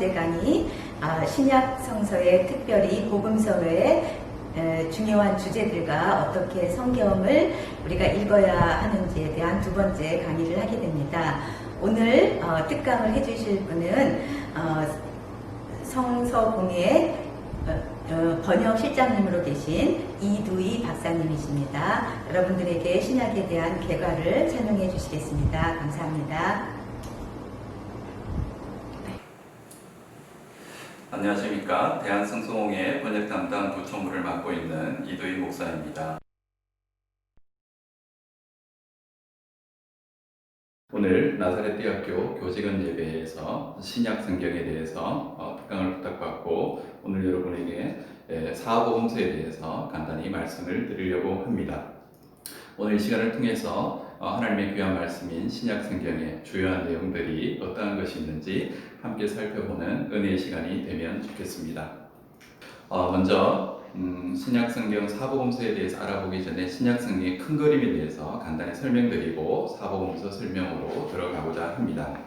번째 강의, 신약 성서의 특별히 복음서의 중요한 주제들과 어떻게 성경을 우리가 읽어야 하는지에 대한 두 번째 강의를 하게 됩니다. 오늘 특강을 해주실 분은 성서공예 번역 실장님으로 계신 이두희 박사님이십니다. 여러분들에게 신약에 대한 개괄을 설명해 주시겠습니다. 감사합니다. 안녕하십니까. 대한성서공예 번역 담당 부총무를 맡고 있는 이두희 목사입니다. 오늘 나사렛대학교 교직원 예배에서 신약 성경에 대해서 특강을 부탁받고 오늘 여러분에게 사복음서에 대해서 간단히 말씀을 드리려고 합니다. 오늘 이 시간을 통해서 하나님의 귀한 말씀인 신약 성경의 주요한 내용들이 어떠한 것이 있는지 함께 살펴보는 은혜의 시간이 되면 좋겠습니다. 먼저 신약 성경 사복음서에 대해서 알아보기 전에 신약 성경의 큰 그림에 대해서 간단히 설명드리고 사복음서 설명으로 들어가고자 합니다.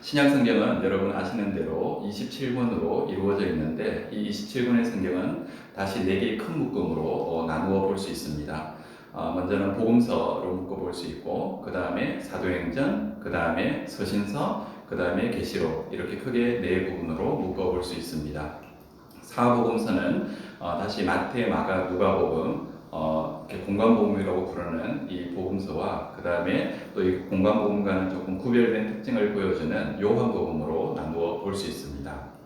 신약 성경은 여러분 아시는 대로 27권으로 이루어져 있는데 이 27권의 성경은 다시 4개의 큰 묶음으로 나누어 볼 수 있습니다. 먼저는 복음서로 묶어볼 수 있고 그 다음에 사도행전, 그 다음에 서신서, 그 다음에 계시록 이렇게 크게 4부분으로 묶어볼 수 있습니다. 사복음서는 다시 마태, 마가, 누가복음 공관복음이라고 부르는 이 복음서와 그 다음에 또 이 공관복음과는 조금 구별된 특징을 보여주는 요한복음으로 나누어 볼 수 있습니다.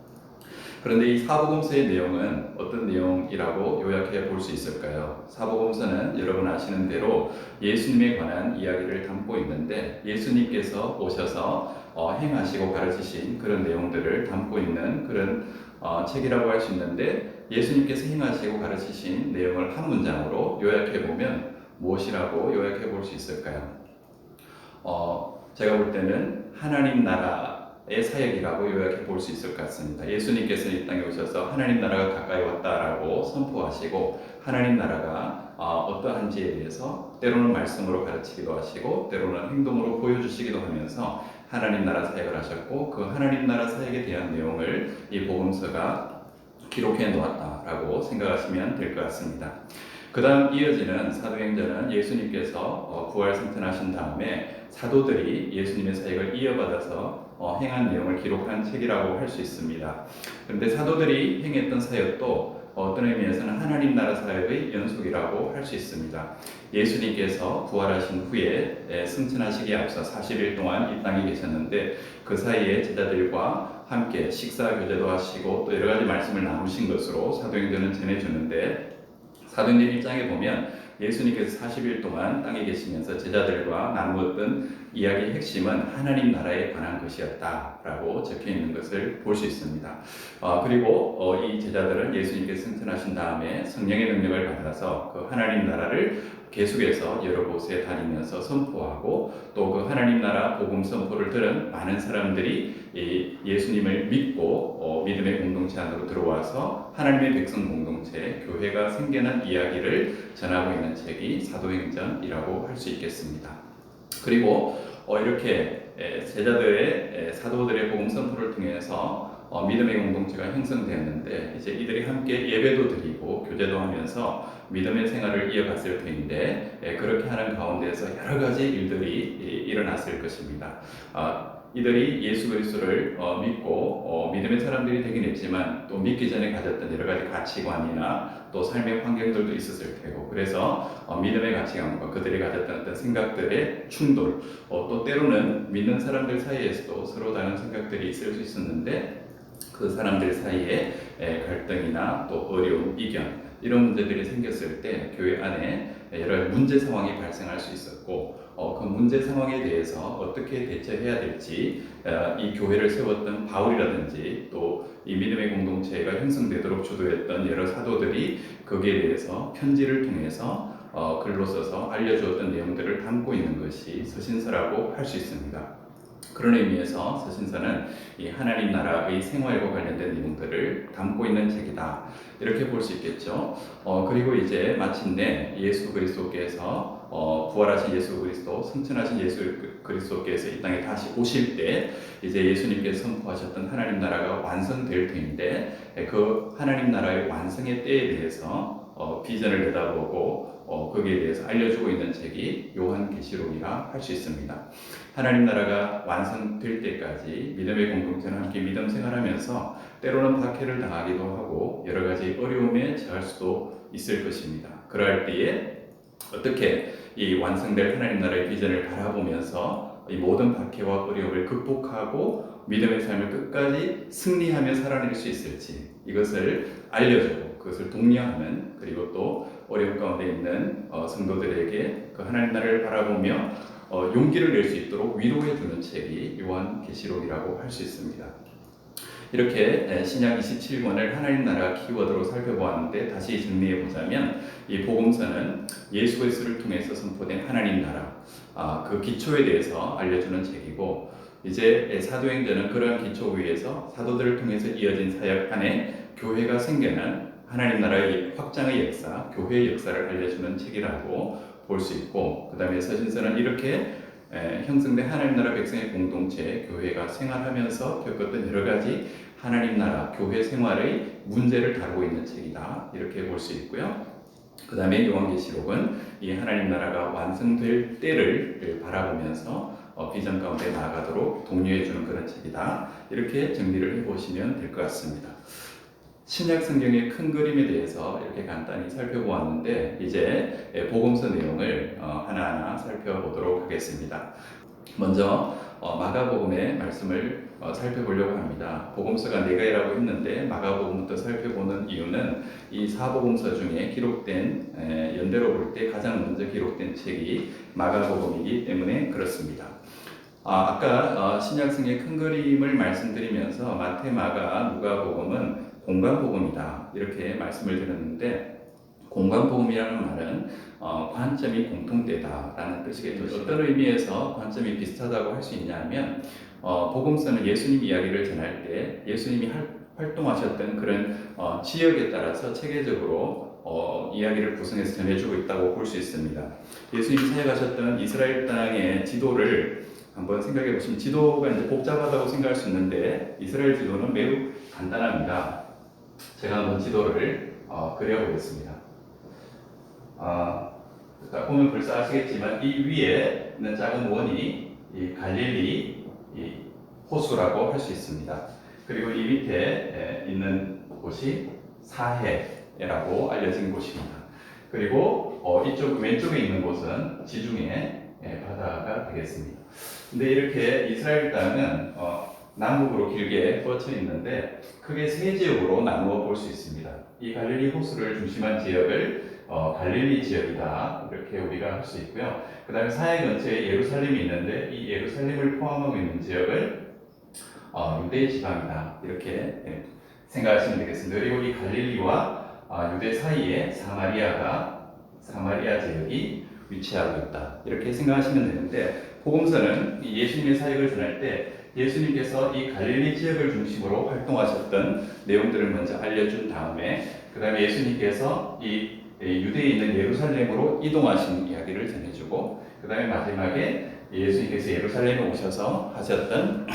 그런데 이 사복음서의 내용은 어떤 내용이라고 요약해 볼 수 있을까요? 사복음서는 여러분 아시는 대로 예수님에 관한 이야기를 담고 있는데 예수님께서 오셔서 행하시고 가르치신 그런 내용들을 담고 있는 그런 책이라고 할 수 있는데 예수님께서 행하시고 가르치신 내용을 한 문장으로 요약해 보면 무엇이라고 요약해 볼 수 있을까요? 제가 볼 때는 하나님 나라의 사역이라고 요약해 볼 수 있을 것 같습니다. 예수님께서 이 땅에 오셔서 하나님 나라가 가까이 왔다라고 선포하시고 하나님 나라가 어떠한지에 대해서 때로는 말씀으로 가르치기도 하시고 때로는 행동으로 보여주시기도 하면서 하나님 나라 사역을 하셨고 그 하나님 나라 사역에 대한 내용을 이 복음서가 기록해 놓았다라고 생각하시면 될 것 같습니다. 그 다음 이어지는 사도행전은 예수님께서 부활 승천하신 다음에 사도들이 예수님의 사역을 이어받아서 행한 내용을 기록한 책이라고 할 수 있습니다. 그런데 사도들이 행했던 사역도 어떤 의미에서는 하나님 나라 사역의 연속이라고 할 수 있습니다. 예수님께서 부활하신 후에 승천하시기에 앞서 40일 동안 이 땅에 계셨는데 그 사이에 제자들과 함께 식사 교제도 하시고 또 여러 가지 말씀을 나누신 것으로 사도행전은 전해주는데 사도행전 1장에 보면 예수님께서 40일 동안 땅에 계시면서 제자들과 나누었던 이야기의 핵심은 하나님 나라에 관한 것이었다라고 적혀 있는 것을 볼 수 있습니다. 그리고 이 제자들은 예수님께서 승천하신 다음에 성령의 능력을 받아서 그 하나님 나라를 계속해서 여러 곳에 다니면서 선포하고 또 그 하나님 나라 복음 선포를 들은 많은 사람들이 예수님을 믿고 믿음의 공동체 안으로 들어와서 하나님의 백성 공동체, 교회가 생겨난 이야기를 전하고 있는 책이 사도행전이라고 할 수 있겠습니다. 그리고 이렇게 제자들의 사도들의 복음 선포를 통해서 믿음의 공동체가 형성되었는데 이제 이들이 함께 예배도 드리고 교제도 하면서 믿음의 생활을 이어갔을 텐데 그렇게 하는 가운데서 여러 가지 일들이 일어났을 것입니다. 이들이 예수 그리스도를 믿고 믿음의 사람들이 되긴 했지만 또 믿기 전에 가졌던 여러 가지 가치관이나 또 삶의 환경들도 있었을 테고 그래서 믿음의 가치관과 그들이 가졌던 어떤 생각들의 충돌 또 때로는 믿는 사람들 사이에서도 서로 다른 생각들이 있을 수 있었는데 그 사람들 사이에 갈등이나 또 어려움, 이견 이런 문제들이 생겼을 때 교회 안에 여러 문제 상황이 발생할 수 있었고 그 문제 상황에 대해서 어떻게 대처해야 될지 이 교회를 세웠던 바울이라든지 또 이 믿음의 공동체가 형성되도록 주도했던 여러 사도들이 거기에 대해서 편지를 통해서 글로 써서 알려주었던 내용들을 담고 있는 것이 서신서라고 할 수 있습니다. 그런 의미에서 서신서는 이 하나님 나라의 생활과 관련된 내용들을 담고 있는 책이다 이렇게 볼 수 있겠죠. 그리고 이제 마침내 예수 그리스도께서 부활하신 예수 그리스도, 승천하신 예수 그리스도께서 이 땅에 다시 오실 때 이제 예수님께서 선포하셨던 하나님 나라가 완성될 때인데 그 하나님 나라의 완성의 때에 대해서 비전을 내다보고 거기에 대해서 알려주고 있는 책이 요한계시록이라 할 수 있습니다. 하나님 나라가 완성될 때까지 믿음의 공동체는 함께 믿음 생활하면서 때로는 박해를 당하기도 하고 여러 가지 어려움에 처할 수도 있을 것입니다. 그럴 때에 어떻게 이 완성될 하나님 나라의 비전을 바라보면서 이 모든 박해와 어려움을 극복하고 믿음의 삶을 끝까지 승리하며 살아낼 수 있을지 이것을 알려주고 그것을 독려하는 그리고 또 어려움 가운데 있는 성도들에게 그 하나님 나라를 바라보며 용기를 낼 수 있도록 위로해 주는 책이 요한계시록이라고 할 수 있습니다. 이렇게 신약 27권을 하나님 나라 키워드로 살펴보았는데 다시 정리해 보자면 이 복음서는 예수 그리스도를 통해서 선포된 하나님 나라 그 기초에 대해서 알려주는 책이고 이제 사도행전은 그러한 기초 위에서 사도들을 통해서 이어진 사역 안에 교회가 생겨난 하나님 나라의 확장의 역사, 교회의 역사를 알려주는 책이라고 볼 수 있고 그 다음에 서신서는 이렇게 형성된 하나님 나라 백성의 공동체, 교회가 생활하면서 겪었던 여러 가지 하나님 나라, 교회 생활의 문제를 다루고 있는 책이다. 이렇게 볼 수 있고요. 그 다음에 요한계시록은 이 하나님 나라가 완성될 때를 바라보면서 비전 가운데 나아가도록 독려해주는 그런 책이다. 이렇게 정리를 해보시면 될 것 같습니다. 신약 성경의 큰 그림에 대해서 이렇게 간단히 살펴보았는데 이제 복음서 내용을 하나하나 살펴보도록 하겠습니다. 먼저 마가복음의 말씀을 살펴보려고 합니다. 복음서가 4개라고 했는데 마가복음부터 살펴보는 이유는 이 사복음서 중에 기록된 연대로 볼 때 가장 먼저 기록된 책이 마가복음이기 때문에 그렇습니다. 아까 신약성의 큰 그림을 말씀드리면서 마태, 마가, 누가복음은 공간복음이다 이렇게 말씀을 드렸는데 공간복음이라는 말은 관점이 공통되다라는 뜻이겠죠. 어떤 의미에서 관점이 비슷하다고 할 수 있냐면 복음서는 예수님 이야기를 전할 때 예수님이 활동하셨던 그런 지역에 따라서 체계적으로 이야기를 구성해서 전해주고 있다고 볼 수 있습니다. 예수님이 사역하셨던 이스라엘 땅의 지도를 한번 생각해 보시면 지도가 이제 복잡하다고 생각할 수 있는데 이스라엘 지도는 매우 간단합니다. 제가 한번 지도를 그려보겠습니다. 보면 벌써 아시겠지만 이 위에 있는 작은 원이 이 갈릴리 이 호수라고 할 수 있습니다. 그리고 이 밑에 있는 곳이 사해라고 알려진 곳입니다. 그리고 이쪽 왼쪽에 있는 곳은 지중해 바다가 되겠습니다. 근데 이렇게 이스라엘 땅은 남북으로 길게 뻗쳐 있는데 크게 세 지역으로 나누어 볼 수 있습니다. 이 갈릴리 호수를 중심한 지역을 갈릴리 지역이다 이렇게 우리가 할 수 있고요. 그 다음에 사해 근처에 예루살렘이 있는데 이 예루살렘을 포함하고 있는 지역을 유대 지방이다 이렇게 생각하시면 되겠습니다. 그리고 이 갈릴리와 유대 사이에 사마리아 지역이 위치하고 있다 이렇게 생각하시면 되는데 복음서는 예수님의 사역을 전할 때 예수님께서 이 갈릴리 지역을 중심으로 활동하셨던 내용들을 먼저 알려준 다음에 그 다음에 예수님께서 이 유대에 있는 예루살렘으로 이동하신 이야기를 전해주고 그 다음에 마지막에 예수님께서 예루살렘에 오셔서 하셨던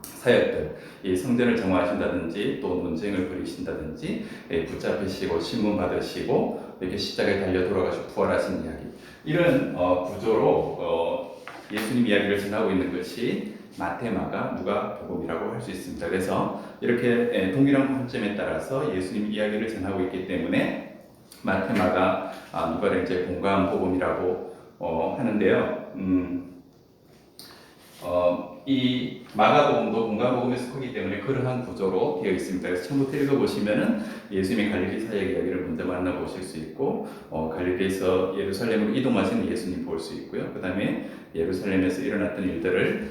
사역들, 이 성전을 정화하신다든지 또 논쟁을 벌이신다든지 붙잡히시고 신문 받으시고 이렇게 십자가에 달려 돌아가시고 부활하신 이야기 이런 구조로 예수님 이야기를 전하고 있는 것이 마태, 마가, 누가복음이라고 할 수 있습니다. 그래서 이렇게 동일한 관점에 따라서 예수님 이야기를 전하고 있기 때문에 마태, 마가, 누가를 이제 공간복음이라고 하는데요. 이 마가복음도 공간복음에 속하기 때문에 그러한 구조로 되어 있습니다. 그래서 처음부터 읽어보시면은 예수님의 갈릴리 사역 이야기를 먼저 만나보실 수 있고 갈릴리에서 예루살렘으로 이동하시는 예수님 볼 수 있고요. 그 다음에 예루살렘에서 일어났던 일들을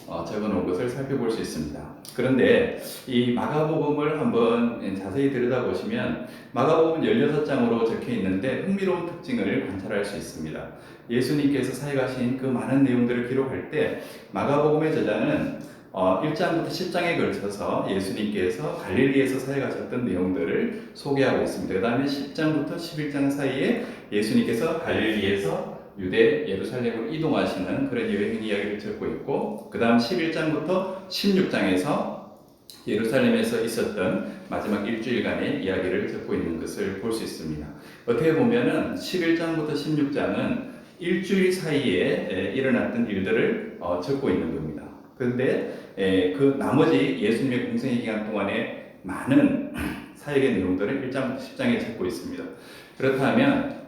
적어놓은 것을 살펴볼 수 있습니다. 그런데 이 마가복음을 한번 자세히 들여다보시면 마가복음은 16장으로 적혀 있는데 흥미로운 특징을 관찰할 수 있습니다. 예수님께서 사역하신 그 많은 내용들을 기록할 때 마가복음의 저자는 1장부터 10장에 걸쳐서 예수님께서 갈릴리에서 사역하셨던 내용들을 소개하고 있습니다. 그 다음에 10장부터 11장 사이에 예수님께서 갈릴리에서 유대 예루살렘으로 이동하시는 그런 여행 이야기를 적고 있고, 그 다음 11장부터 16장에서 예루살렘에서 있었던 마지막 일주일간의 이야기를 적고 있는 것을 볼 수 있습니다. 어떻게 보면은 11장부터 16장은 일주일 사이에 일어났던 일들을 적고 있는 겁니다. 그런데 그 나머지 예수님의 공생의 기간 동안에 많은 사역의 내용들을 1장부터 10장에 적고 있습니다. 그렇다면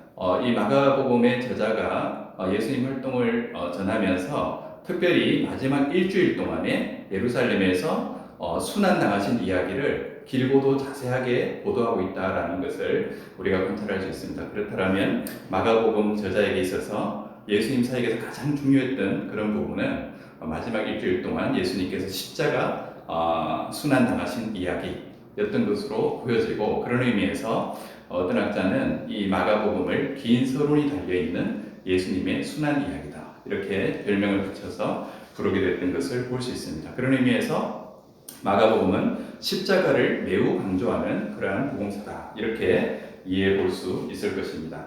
이 마가복음의 저자가 예수님 활동을 전하면서 특별히 마지막 일주일 동안에 예루살렘에서 순환당하신 이야기를 길고도 자세하게 보도하고 있다는 것을 우리가 관찰할 수 있습니다. 그렇다면 마가복음 저자에게 있어서 예수님 사역에서 가장 중요했던 그런 부분은 마지막 일주일 동안 예수님께서 십자가 순환당하신 이야기였던 것으로 보여지고, 그런 의미에서 어떤 학자는 이 마가복음을 긴 서론이 달려있는 예수님의 순환 이야기다, 이렇게 별명을 붙여서 부르게 됐던 것을 볼 수 있습니다. 그런 의미에서 마가복음은 십자가를 매우 강조하는 그러한 복음서다, 이렇게 이해해 볼 수 있을 것입니다.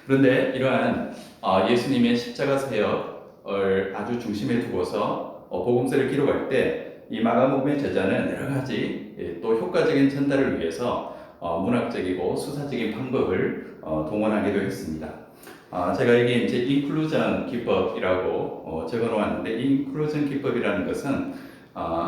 그런데 이러한 예수님의 십자가 사역을 아주 중심에 두고서 복음서를 기록할 때 이 마가복음의 저자는 여러 가지 또 효과적인 전달을 위해서 문학적이고 수사적인 방법을 동원하기도 했습니다. 제가 여기 이제 인클루전 기법이라고 적어놓았는데, 인클루전 기법이라는 것은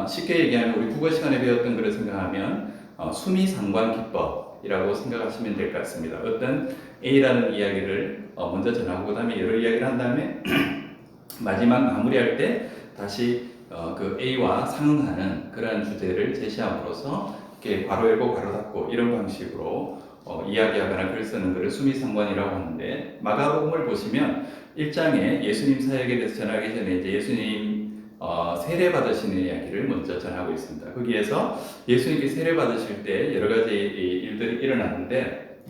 쉽게 얘기하면 우리 국어 시간에 배웠던 것을 생각하면 수미상관 기법이라고 생각하시면 될 것 같습니다. 어떤 A라는 이야기를 먼저 전하고 그 다음에 여러 이야기를 한 다음에 마지막 마무리할 때 다시 그 A와 상응하는 그러한 주제를 제시함으로써 이렇게 괄호 열고 괄호 닫고 이런 방식으로 이야기하거나 글 쓰는 것을 수미상관이라고 하는데, 마가복음을 보시면 1장에 예수님 사역에 대해서 전하기 전에 이제 예수님 세례 받으시는 이야기를 먼저 전하고 있습니다. 거기에서 예수님께 세례 받으실 때 여러 가지 일들이 일어났는데,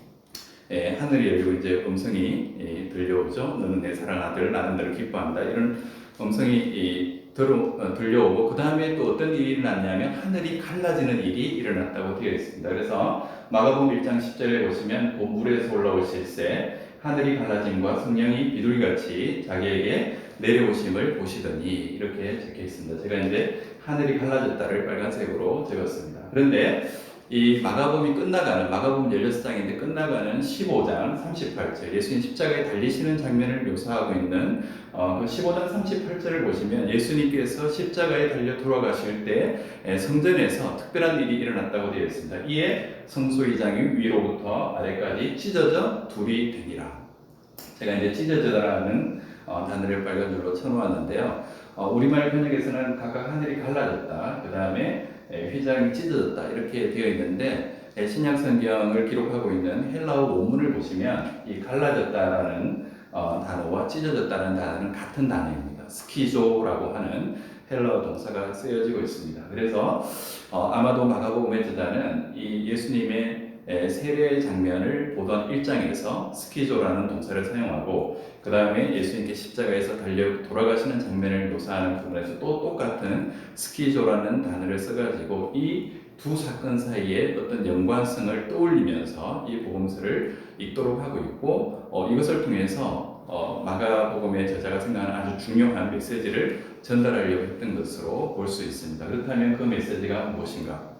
하늘이 열리고 이제 음성이 들려오죠. 너는 내 사랑하는 아들, 나는 너를 기뻐한다, 이런 음성이 들려오고, 그 다음에 또 어떤 일이 일어났냐면 하늘이 갈라지는 일이 일어났다고 되어 있습니다. 그래서 마가복음 1장 10절에 보시면 곧 물에서 올라오실새 하늘이 갈라짐과 성령이 비둘기같이 자기에게 내려오심을 보시더니, 이렇게 적혀 있습니다. 제가 이제 하늘이 갈라졌다를 빨간색으로 적었습니다. 그런데 이 마가복음이 끝나가는, 마가복음 16장인데 끝나가는 15장 38절, 예수님 십자가에 달리시는 장면을 묘사하고 있는 그 15장 38절을 보시면 예수님께서 십자가에 달려 돌아가실 때 성전에서 특별한 일이 일어났다고 되어 있습니다. 이에 성소이장이 위로부터 아래까지 찢어져 둘이 되니라. 제가 이제 찢어져라는 단어를 빨간 줄로 쳐놓았는데요. 우리말 번역에서는 각각 하늘이 갈라졌다, 그 다음에 휘장이 찢어졌다, 이렇게 되어 있는데, 신약 성경을 기록하고 있는 헬라어 원문을 보시면 이 갈라졌다라는 단어와 찢어졌다는 단어는 같은 단어입니다. 스키조라고 하는 헬라어 동사가 쓰여지고 있습니다. 그래서 아마도 마가복음의 저자는 이 예수님의 세례 장면을 보던 1장에서 스키조라는 동사를 사용하고, 그 다음에 예수님께 십자가에서 달려 돌아가시는 장면을 묘사하는 부분에서 또 똑같은 스키조라는 단어를 써가지고 이 두 사건 사이에 어떤 연관성을 떠올리면서 이 복음서를 읽도록 하고 있고, 이것을 통해서 마가복음의 저자가 생각하는 아주 중요한 메시지를 전달하려고 했던 것으로 볼 수 있습니다. 그렇다면 그 메시지가 무엇인가?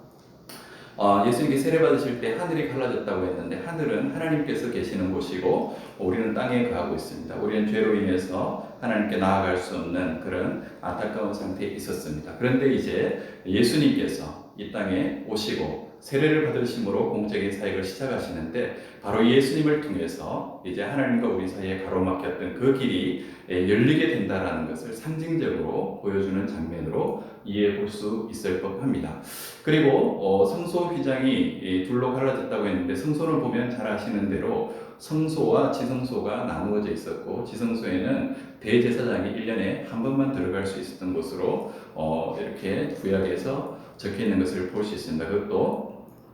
예수님께 세례 받으실 때 하늘이 갈라졌다고 했는데, 하늘은 하나님께서 계시는 곳이고 우리는 땅에 거하고 있습니다. 우리는 죄로 인해서 하나님께 나아갈 수 없는 그런 안타까운 상태에 있었습니다. 그런데 이제 예수님께서 이 땅에 오시고 세례를 받으심으로 공적인 사역을 시작하시는데, 바로 예수님을 통해서 이제 하나님과 우리 사이에 가로막혔던 그 길이 열리게 된다라는 것을 상징적으로 보여주는 장면으로 이해해 볼 수 있을 법합니다. 그리고 성소 휘장이 둘로 갈라졌다고 했는데, 성소를 보면 잘 아시는 대로 성소와 지성소가 나누어져 있었고, 지성소에는 대제사장이 1년에 한 번만 들어갈 수 있었던 곳으로 이렇게 구약에서 적혀 있는 것을 볼 수 있습니다. 그것도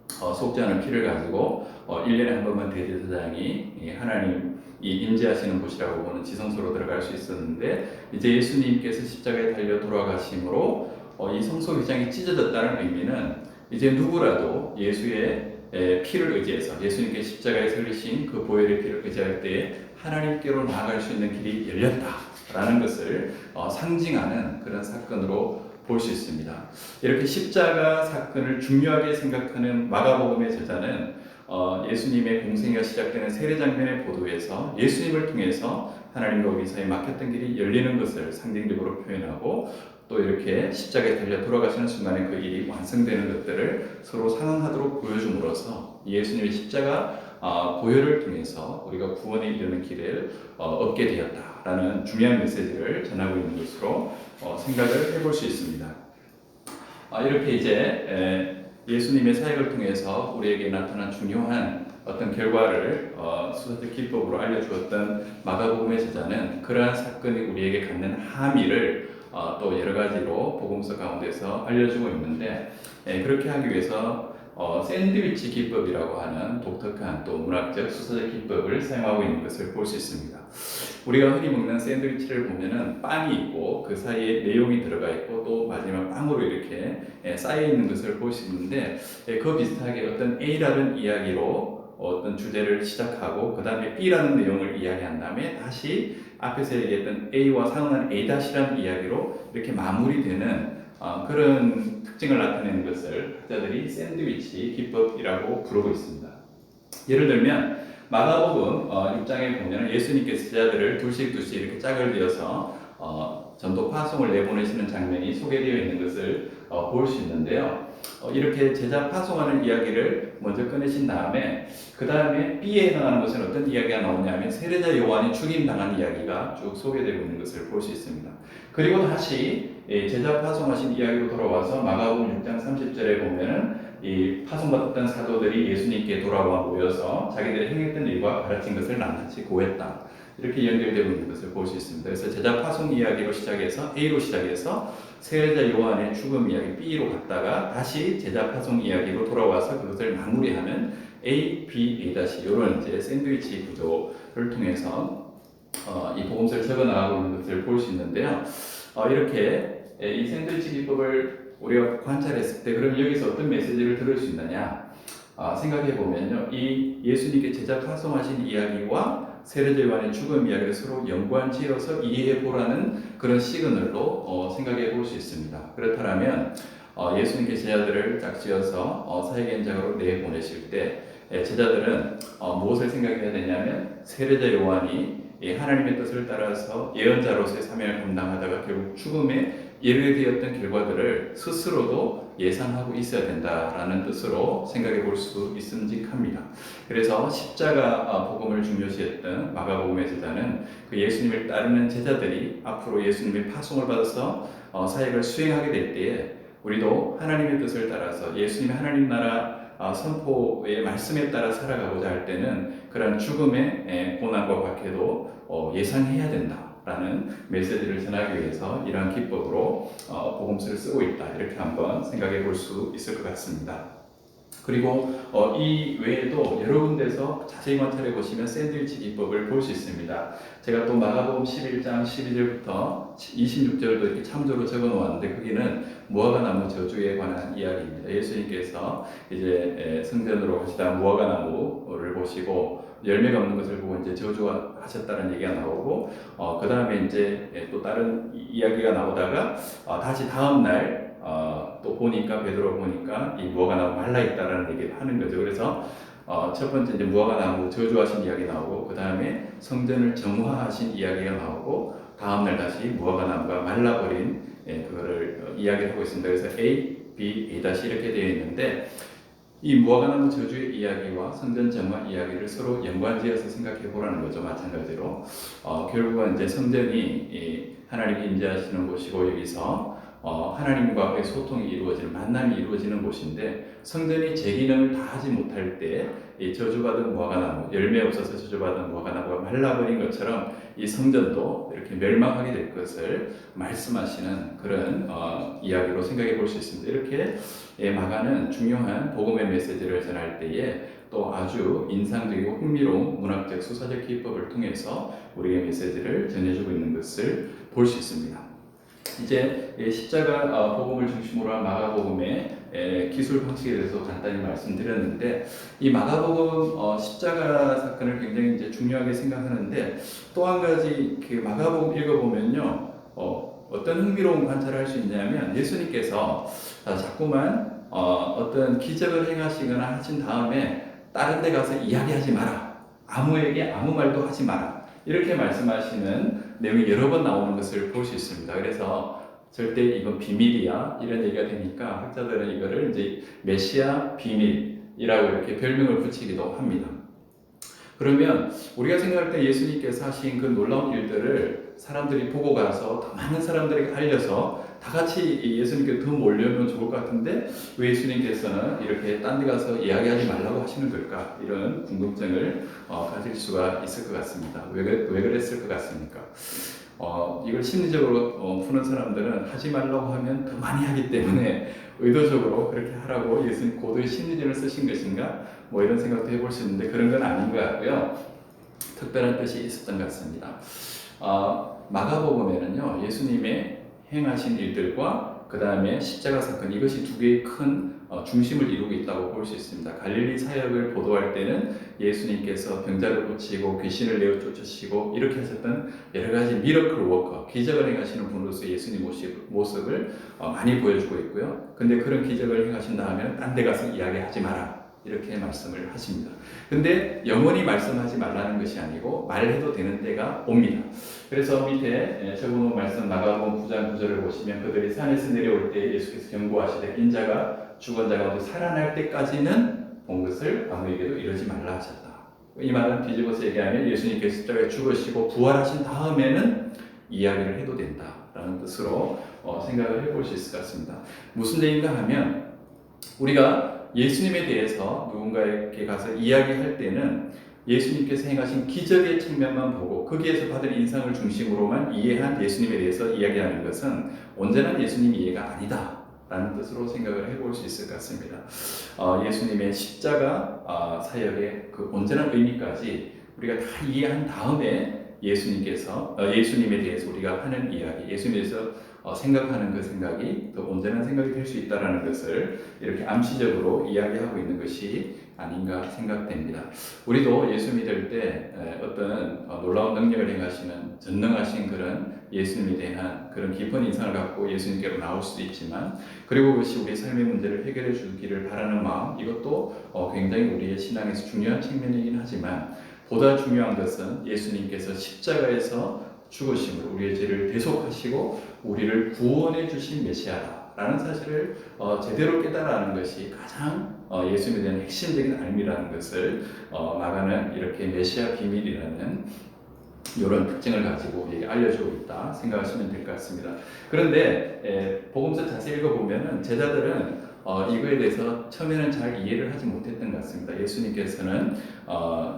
속지 않은 피를 가지고 1년에 한 번만 대제사장이 하나님이 임재하시는 곳이라고 보는 지성소로 들어갈 수 있었는데, 이제 예수님께서 십자가에 달려 돌아가심으로 이 성소 휘장이 찢어졌다는 의미는 이제 누구라도 예수의 피를 의지해서, 예수님께 십자가에 설리신 그 보혈의 피를 의지할 때에 하나님께로 나아갈 수 있는 길이 열렸다라는 것을 상징하는 그런 사건으로 볼 수 있습니다. 이렇게 십자가 사건을 중요하게 생각하는 마가복음의 저자는 예수님의 공생애가 시작되는 세례 장면의 보도에서 예수님을 통해서 하나님과 우리 사이에 막혔던 길이 열리는 것을 상징적으로 표현하고, 또 이렇게 십자가에 달려 돌아가시는 순간에 그 일이 완성되는 것들을 서로 상응하도록 보여줌으로써 예수님의 십자가 보혈을 통해서 우리가 구원에 이르는 길을 얻게 되었다라는 중요한 메시지를 전하고 있는 것으로 생각을 해볼 수 있습니다. 이렇게 이제 예수님의 사역을 통해서 우리에게 나타난 중요한 어떤 결과를 수사적 기법으로 알려주었던 마가복음의 저자는 그러한 사건이 우리에게 갖는 함의를 또 여러 가지로 복음서 가운데서 알려주고 있는데, 그렇게 하기 위해서 샌드위치 기법이라고 하는 독특한 또 문학적 수사적 기법을 사용하고 있는 것을 볼 수 있습니다. 우리가 흔히 먹는 샌드위치를 보면은 빵이 있고 그 사이에 내용이 들어가 있고 또 마지막 빵으로 이렇게 쌓여 있는 것을 볼 수 있는데, 그 비슷하게 어떤 A라는 이야기로 어떤 주제를 시작하고 그 다음에 B라는 내용을 이야기한 다음에 다시 앞에서 얘기했던 A와 상응하는 A-라는 이야기로 이렇게 마무리되는 그런 특징을 나타내는 것을 학자들이 샌드위치 기법이라고 부르고 있습니다. 예를 들면 마가복음 6장에 보면 예수님께서 제자들을 둘씩 이렇게 짝을 지어서 전도 파송을 내보내시는 장면이 소개되어 있는 것을 볼 수 있는데요. 이렇게 제자 파송하는 이야기를 먼저 꺼내신 다음에 그 다음에 B에 해당하는 것은 어떤 이야기가 나오냐면 세례자 요한이 죽임당한 이야기가 쭉 소개되고 있는 것을 볼 수 있습니다. 그리고 다시 제자 파송하신 이야기로 돌아와서 마가복음 6장 30절에 보면은 이 파송받았던 사도들이 예수님께 돌아와 모여서 자기들이 행했던 일과 가르친 것을 낱낱이 고했다. 이렇게 연결되고 있는 것을 볼 수 있습니다. 그래서 제자 파송 이야기로 시작해서 A로 시작해서 세례자 요한의 죽음 이야기 B로 갔다가 다시 제자 파송 이야기로 돌아와서 그것을 마무리하는 A, B, A- 이런 이제 샌드위치 구조를 통해서 이 복음서를 적어 나가고 있는 것을 볼 수 있는데요. 이렇게 이 샌드위치 기법을 우리가 관찰했을 때 그럼 여기서 어떤 메시지를 들을 수 있느냐 생각해 보면요, 이 예수님께 제자 파송하신 이야기와 세례자 요한의 죽음 이야기를 서로 연관지어서 이해해 보라는 그런 시그널로 생각해 볼 수 있습니다. 그렇다면 예수님께 제자들을 짝지어서 사역 현장으로 내보내실 때 제자들은 무엇을 생각해야 되냐면 세례자 요한이 하나님의 뜻을 따라서 예언자로서의 사명을 감당하다가 결국 죽음에 이르게 되었던 결과들을 스스로도 예상하고 있어야 된다라는 뜻으로 생각해 볼 수 있음직합니다. 그래서 십자가 복음을 중요시했던 마가복음의 저자는 그 예수님을 따르는 제자들이 앞으로 예수님의 파송을 받아서 사역을 수행하게 될 때에 우리도 하나님의 뜻을 따라서 예수님의 하나님 나라 선포의 말씀에 따라 살아가고자 할 때는 그런 죽음의 고난과 박해도 예상해야 된다라는 메시지를 전하기 위해서 이러한 기법으로 복음서를 쓰고 있다, 이렇게 한번 생각해 볼 수 있을 것 같습니다. 그리고 이 외에도 여러 군데서 자세히 관찰해 보시면 샌드위치 기법을 볼 수 있습니다. 제가 또 마가복음 11장 12절부터 26절도 이렇게 참조로 적어 놓았는데 거기는 무화과 나무 저주에 관한 이야기입니다. 예수님께서 이제 성전으로 오시다 무화과 나무를 보시고 열매가 없는 것을 보고 이제 저주하셨다는 얘기가 나오고 그 다음에 이제 또 다른 이야기가 나오다가 다시 다음 날 또 보니까 베드로 보니까 이 무화과 나무 말라 있다라는 얘기를 하는 거죠. 그래서 첫 번째 이제 무화과 나무 저주하신 이야기 나오고 그 다음에 성전을 정화하신 이야기가 나오고 다음 날 다시 무화과 나무가 말라버린 그거를 이야기를 하고 있습니다. 그래서 A, B, A- 이렇게 되어 있는데 이 무화과나무 저주의 이야기와 성전 정화 이야기를 서로 연관지어서 생각해 보라는 거죠. 마찬가지로 결국은 이제 성전이 하나님이 임재하시는 곳이고 여기서 하나님과의 소통이 이루어지는 만남이 이루어지는 곳인데 성전이 제 기능을 다 하지 못할 때 이 저주받은 무화과나무, 열매 없어서 저주받은 무화과나무가 말라버린 것처럼 이 성전도 이렇게 멸망하게 될 것을 말씀하시는 그런 이야기로 생각해 볼 수 있습니다. 이렇게 마가는 중요한 복음의 메시지를 전할 때에 또 아주 인상적이고 흥미로운 문학적 수사적 기법을 통해서 우리의 메시지를 전해주고 있는 것을 볼 수 있습니다. 이제 십자가 복음을 중심으로 한 마가복음의 기술 방식에 대해서 간단히 말씀드렸는데 이 마가복음 십자가 사건을 굉장히 이제 중요하게 생각하는데 또 한 가지 그 마가복음 읽어보면요 어떤 흥미로운 관찰을 할 수 있냐면 예수님께서 자꾸만 어떤 기적을 행하시거나 하신 다음에 다른 데 가서 이야기하지 마라, 아무에게 아무 말도 하지 마라 이렇게 말씀하시는 내용이 여러 번 나오는 것을 볼 수 있습니다. 그래서 절대 이건 비밀이야 이런 얘기가 되니까 학자들은 이거를 이제 메시아 비밀이라고 이렇게 별명을 붙이기도 합니다. 그러면 우리가 생각할 때 예수님께서 하신 그 놀라운 일들을 사람들이 보고 가서 더 많은 사람들에게 알려서 다 같이 예수님께 더 몰려오면 좋을 것 같은데 왜 예수님께서는 이렇게 딴 데 가서 이야기하지 말라고 하시는 걸까? 이런 궁금증을 가질 수가 있을 것 같습니다. 왜 그랬을 것 같습니까? 이걸 심리적으로 푸는 사람들은 하지 말라고 하면 더 많이 하기 때문에 의도적으로 그렇게 하라고 예수님 고도의 심리전을 쓰신 것인가? 뭐 이런 생각도 해볼 수 있는데 그런 건 아닌 것 같고요. 특별한 뜻이 있었던 것 같습니다. 마가복음에는요 예수님의 행하신 일들과 그 다음에 십자가 사건 이것이 두 개의 큰 중심을 이루고 있다고 볼 수 있습니다. 갈릴리 사역을 보도할 때는 예수님께서 병자를 고치고 귀신을 내어 쫓으시고 이렇게 하셨던 여러 가지 미러클 워커, 기적을 행하시는 분으로서 예수님 모습을 많이 보여주고 있고요. 근데 그런 기적을 행하신 다음에 딴 데 가서 이야기하지 마라 이렇게 말씀을 하십니다. 근데 영원히 말씀하지 말라는 것이 아니고 말해도 되는 때가 옵니다. 그래서 밑에 적어놓은 말씀 마가복음 9장 9절을 보시면 그들이 산에서 내려올 때 예수께서 경고하시되 인자가 죽은 자 가운데 살아날 때까지는 본 것을 아무에게도 이러지 말라 하셨다. 이 말은 뒤집어서 얘기하면 예수님께서 십자가에 죽으시고 부활하신 다음에는 이야기를 해도 된다라는 뜻으로 생각을 해볼 수 있을 것 같습니다. 무슨 얘기인가 하면 우리가 예수님에 대해서 누군가에게 가서 이야기할 때는 예수님께서 행하신 기적의 측면만 보고 거기에서 받은 인상을 중심으로만 이해한 예수님에 대해서 이야기하는 것은 온전한 예수님 이해가 아니다 라는 뜻으로 생각을 해볼 수 있을 것 같습니다. 예수님의 십자가 사역의 그 온전한 의미까지 우리가 다 이해한 다음에 예수님에 대해서 우리가 하는 이야기, 예수님에 대해서 생각하는 그 생각이 더 온전한 생각이 될 수 있다는 것을 이렇게 암시적으로 이야기하고 있는 것이 아닌가 생각됩니다. 우리도 예수 믿을 때 어떤 놀라운 능력을 행하시는 전능하신 그런 예수님에 대한 그런 깊은 인상을 갖고 예수님께로 나올 수도 있지만 그리고 그것이 우리 삶의 문제를 해결해 주기를 바라는 마음 이것도 굉장히 우리의 신앙에서 중요한 측면이긴 하지만 보다 중요한 것은 예수님께서 십자가에서 죽으심으로 우리의 죄를 대속하시고 우리를 구원해 주신 메시아라는 사실을 제대로 깨달아는 것이 가장 예수님에 대한 핵심적인 알미라는 것을 마가는 이렇게 메시아 비밀이라는 이런 특징을 가지고 우리에게 알려주고 있다 생각하시면 될 것 같습니다. 그런데 복음서 자세히 읽어보면 제자들은 이거에 대해서 처음에는 잘 이해를 하지 못했던 것 같습니다. 예수님께서는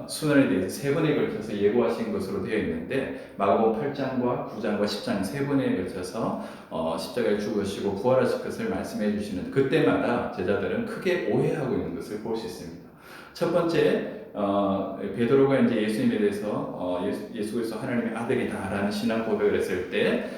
순환에 대해서 세 번에 걸쳐서 예고하신 것으로 되어 있는데 마가복음 8장과 9장과 10장 세 번에 걸쳐서 십자가에 죽으시고 부활하실 것을 말씀해 주시는 그때마다 제자들은 크게 오해하고 있는 것을 볼 수 있습니다. 첫 번째 베드로가 이제 예수님에 대해서 예수 그리스도 하나님의 아들이다라는 신앙 고백을 했을 때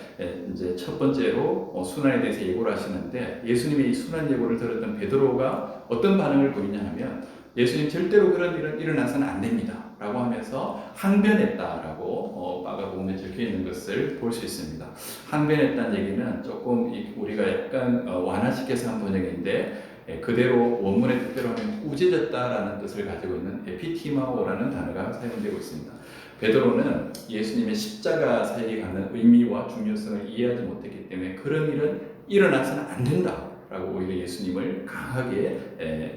이제 첫 번째로 순환에 대해서 예고를 하시는데 예수님의 이 순환 예고를 들었던 베드로가 어떤 반응을 보이냐 하면 예수님 절대로 그런 일은 일어나서는 안 됩니다 라고 하면서 항변했다라고 마가복음에 적혀 있는 것을 볼 수 있습니다. 항변했다는 얘기는 조금 우리가 약간 완화시켜서 한 번역인데 그대로 원문에 뜻대로 하면 꾸짖었다라는 뜻을 가지고 있는 에피티마오라는 단어가 사용되고 있습니다. 베드로는 예수님의 십자가 사역에 갖는 의미와 중요성을 이해하지 못했기 때문에 그런 일은 일어나서는 안 된다라고 오히려 예수님을 강하게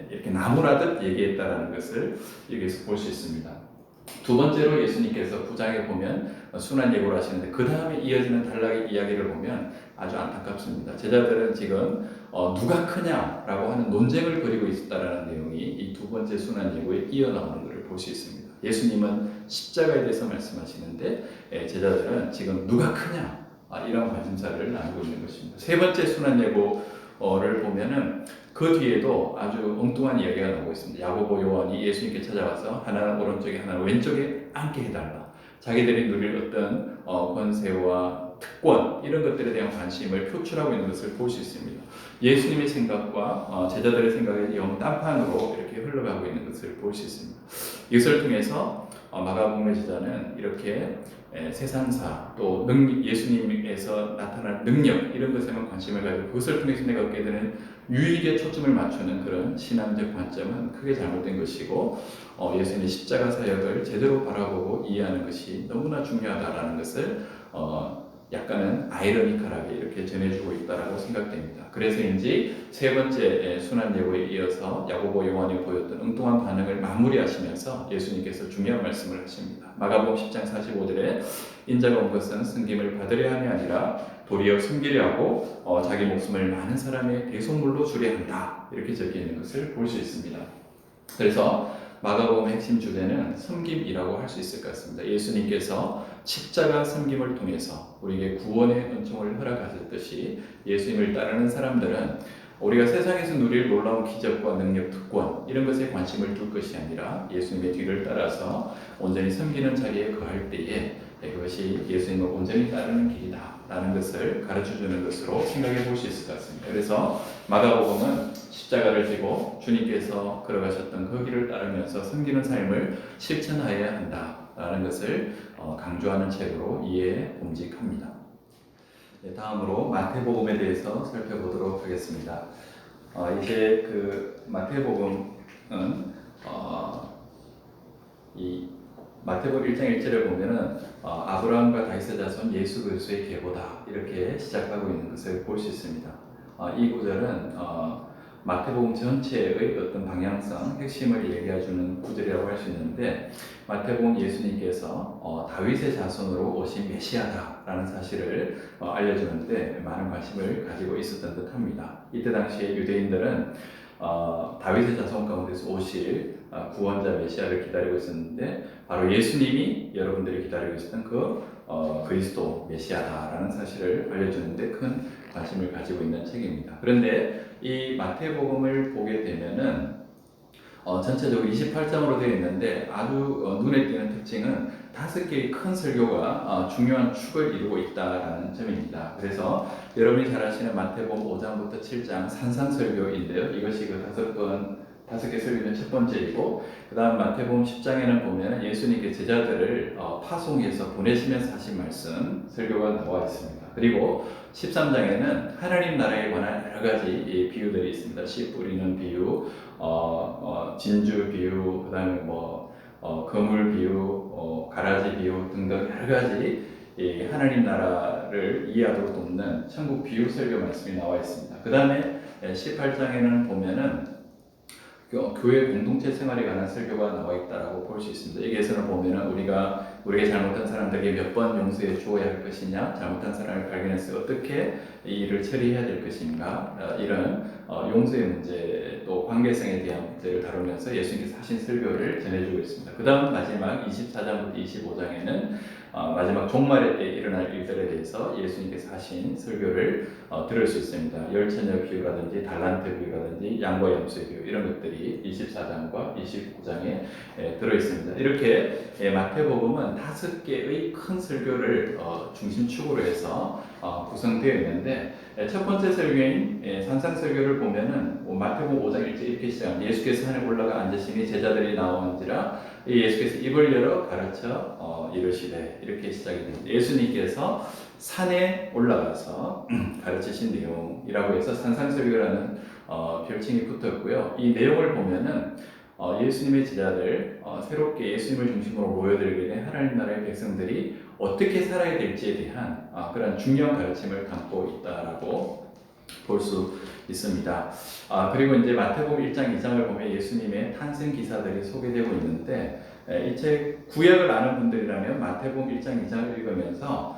이렇게 나무라듯 얘기했다라는 것을 여기서 볼 수 있습니다. 두 번째로 예수님께서 9장에 보면 순환 예고를 하시는데 그 다음에 이어지는 단락의 이야기를 보면 아주 안타깝습니다. 제자들은 지금 누가 크냐라고 하는 논쟁을 벌이고 있다라는 내용이 이 두 번째 순환 예고에 이어나오는 것을 볼 수 있습니다. 예수님은 십자가에 대해서 말씀하시는데 제자들은 지금 누가 크냐 이런 관심사를 나누고 있는 것입니다. 세 번째 순환 예고를 보면은 그 뒤에도 아주 엉뚱한 이야기가 나오고 있습니다. 야고보 요한이 예수님께 찾아와서 하나는 오른쪽에 하나는 왼쪽에 앉게 해달라. 자기들이 누릴 어떤 권세와 특권 이런 것들에 대한 관심을 표출하고 있는 것을 볼 수 있습니다. 예수님의 생각과 제자들의 생각이 영 딴판으로 이렇게 흘러가고 있는 것을 볼 수 있습니다. 이것을 통해서 마가복음의 저자는 이렇게 세상사 또 예수님에서 나타날 능력 이런 것에만 관심을 가지고 그것을 통해서 내가 얻게 되는 유익에 초점을 맞추는 그런 신앙적 관점은 크게 잘못된 것이고 예수님의 십자가 사역을 제대로 바라보고 이해하는 것이 너무나 중요하다라는 것을 약간은 아이러니컬하게 이렇게 전해주고 있다라고 생각됩니다. 그래서인지 세 번째 순환 예고에 이어서 야고보 요한이 보였던 엉뚱한 반응을 마무리하시면서 예수님께서 중요한 말씀을 하십니다. 마가복음 10장 45절에 인자가 온 것은 섬김을 받으려 함이 아니라 도리어 섬기려 하고 자기 목숨을 많은 사람의 대속물로 주려 한다 이렇게 적혀 있는 것을 볼 수 있습니다. 그래서 마가복음의 핵심 주제는 섬김이라고 할 수 있을 것 같습니다. 예수님께서 십자가 섬김을 통해서 우리에게 구원의 은총을 허락하셨듯이 예수님을 따르는 사람들은 우리가 세상에서 누릴 놀라운 기적과 능력, 특권 이런 것에 관심을 둘 것이 아니라 예수님의 뒤를 따라서 온전히 섬기는 자리에 거할 때에 그것이 예수님을 온전히 따르는 길이다 라는 것을 가르쳐주는 것으로 생각해 볼 수 있을 것 같습니다. 그래서 마가복음은 십자가를 지고 주님께서 걸어가셨던 그 길을 따르면서 섬기는 삶을 실천하여야 한다라는 것을 강조하는 책으로 이해해 봄직합니다. 다음으로 마태복음에 대해서 살펴보도록 하겠습니다. 이제 그 마태복음은 이 마태복음 1장 1절에 보면은 아브라함과 다윗의 자손 예수 그리스도의 계보다 이렇게 시작하고 있는 것을 볼 수 있습니다. 이 구절은 마태복음 전체의 어떤 방향성, 핵심을 얘기해주는 구절이라고 할 수 있는데 마태복음 예수님께서 다윗의 자손으로 오신 메시아다라는 사실을 알려주는데 많은 관심을 가지고 있었던 듯합니다. 이때 당시에 유대인들은 다윗의 자손 가운데서 오실 구원자 메시아를 기다리고 있었는데 바로 예수님이 여러분들이 기다리고 있었던 그 그리스도 메시아다라는 사실을 알려주는데 큰 관심을 가지고 있는 책입니다. 그런데 이 마태복음을 보게 되면은 전체적으로 28장으로 되어 있는데 아주 눈에 띄는 특징은 5개의 큰 설교가 중요한 축을 이루고 있다는 점입니다. 그래서 여러분이 잘 아시는 마태복음 5장부터 7장 산상설교인데요. 이것이 그 5개 설교는 첫 번째이고 그 다음 마태복음 10장에는 보면 예수님께 제자들을 파송해서 보내시면서 하신 말씀 설교가 나와 있습니다. 그리고 13장에는 하나님 나라에 관한 여러 가지 비유들이 있습니다. 씨 뿌리는 비유, 진주 비유, 그 다음에 거물 비유, 가라지 비유 등등 여러 가지 하나님 나라를 이해하도록 돕는 천국 비유 설교 말씀이 나와 있습니다. 그 다음에 18장에는 보면은 교회 공동체 생활에 관한 설교가 나와 있다라고 볼 수 있습니다. 여기에서는 보면은 우리에게 잘못한 사람들에게 몇 번 용서해 주어야 할 것이냐, 잘못한 사람을 발견해서 어떻게 이 일을 처리해야 될 것인가, 이런 용서의 문제 또 관계성에 대한 문제를 다루면서 예수님께서 하신 설교를 전해주고 있습니다. 그 다음 마지막 24장부터 25장에는 마지막 종말의 때 일어날 일들에 대해서 예수님께서 하신 설교를 들을 수 있습니다. 열처녀 비유라든지 달란트 비유라든지 양과 염소의 비유 이런 것들이 24장과 29장에 들어 있습니다. 이렇게 마태복음은 5개의 큰 설교를 중심축으로 해서 구성되어 있는데 첫 번째 설교인 산상설교를 보면은 마태복음 5장 1절 이렇게 시작합니다. 예수께서 산에 올라가 앉으시니 제자들이 나오는지라 예수께서 입을 열어 가르쳐 이르시되 이렇게 시작이 됩니다. 예수님께서 산에 올라가서 가르치신 내용이라고 해서 산상설교라는 별칭이 붙었고요. 이 내용을 보면은 예수님의 제자들 새롭게 예수님을 중심으로 모여들게 된 하나님 나라의 백성들이 어떻게 살아야 될지에 대한 그런 중요한 가르침을 담고 있다라고 볼 수 있습니다. 그리고 이제 마태복음 1장 2장을 보면 예수님의 탄생 기사들이 소개되고 있는데 이 책 구약을 아는 분들이라면 마태복음 1장 2장을 읽으면서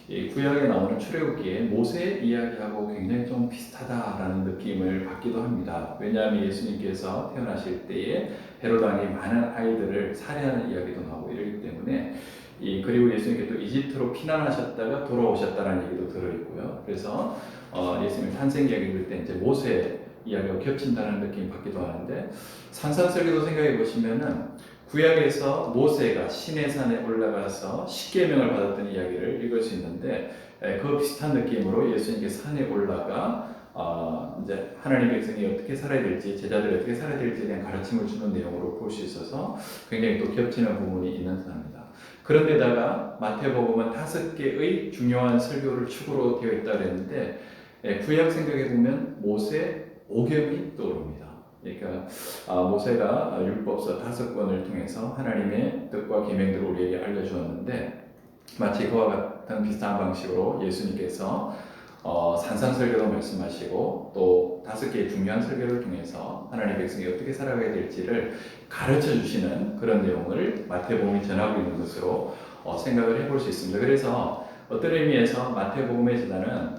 이 구약에 나오는 출애굽기에 모세 이야기하고 굉장히 좀 비슷하다라는 느낌을 받기도 합니다. 왜냐하면 예수님께서 태어나실 때에 헤롯 왕이 많은 아이들을 살해하는 이야기도 나오고 이러기 때문에 그리고 예수님께 또 이집트로 피난하셨다가 돌아오셨다는 얘기도 들어있고요. 그래서 예수님 탄생 이야기 읽을 때 이제 모세 이야기가 겹친다는 느낌이 받기도 하는데 산상설교도 생각해 보시면은 구약에서 모세가 시내산에 올라가서 십계명을 받았던 이야기를 읽을 수 있는데 그 비슷한 느낌으로 예수님께서 산에 올라가 이제 하나님의 백성이 어떻게 살아야 될지 제자들이 어떻게 살아야 될지에 대한 가르침을 주는 내용으로 볼 수 있어서 굉장히 또 겹치는 부분이 있는 듯합니다. 그런데다가 마태복음은 5개의 중요한 설교를 축으로 되어 있다고 했는데 구약 생각해 보면 모세 오경이 떠오릅니다. 그러니까 모세가 율법서 5권을 통해서 하나님의 뜻과 계명들을 우리에게 알려주었는데 마치 그와 같은 비슷한 방식으로 예수님께서 산상설교도 말씀하시고 또 5개의 중요한 설교를 통해서 하나님의 백성이 어떻게 살아가야 될지를 가르쳐 주시는 그런 내용을 마태복음이 전하고 있는 것으로 생각을 해볼 수 있습니다. 그래서 어떤 의미에서 마태복음의 제자는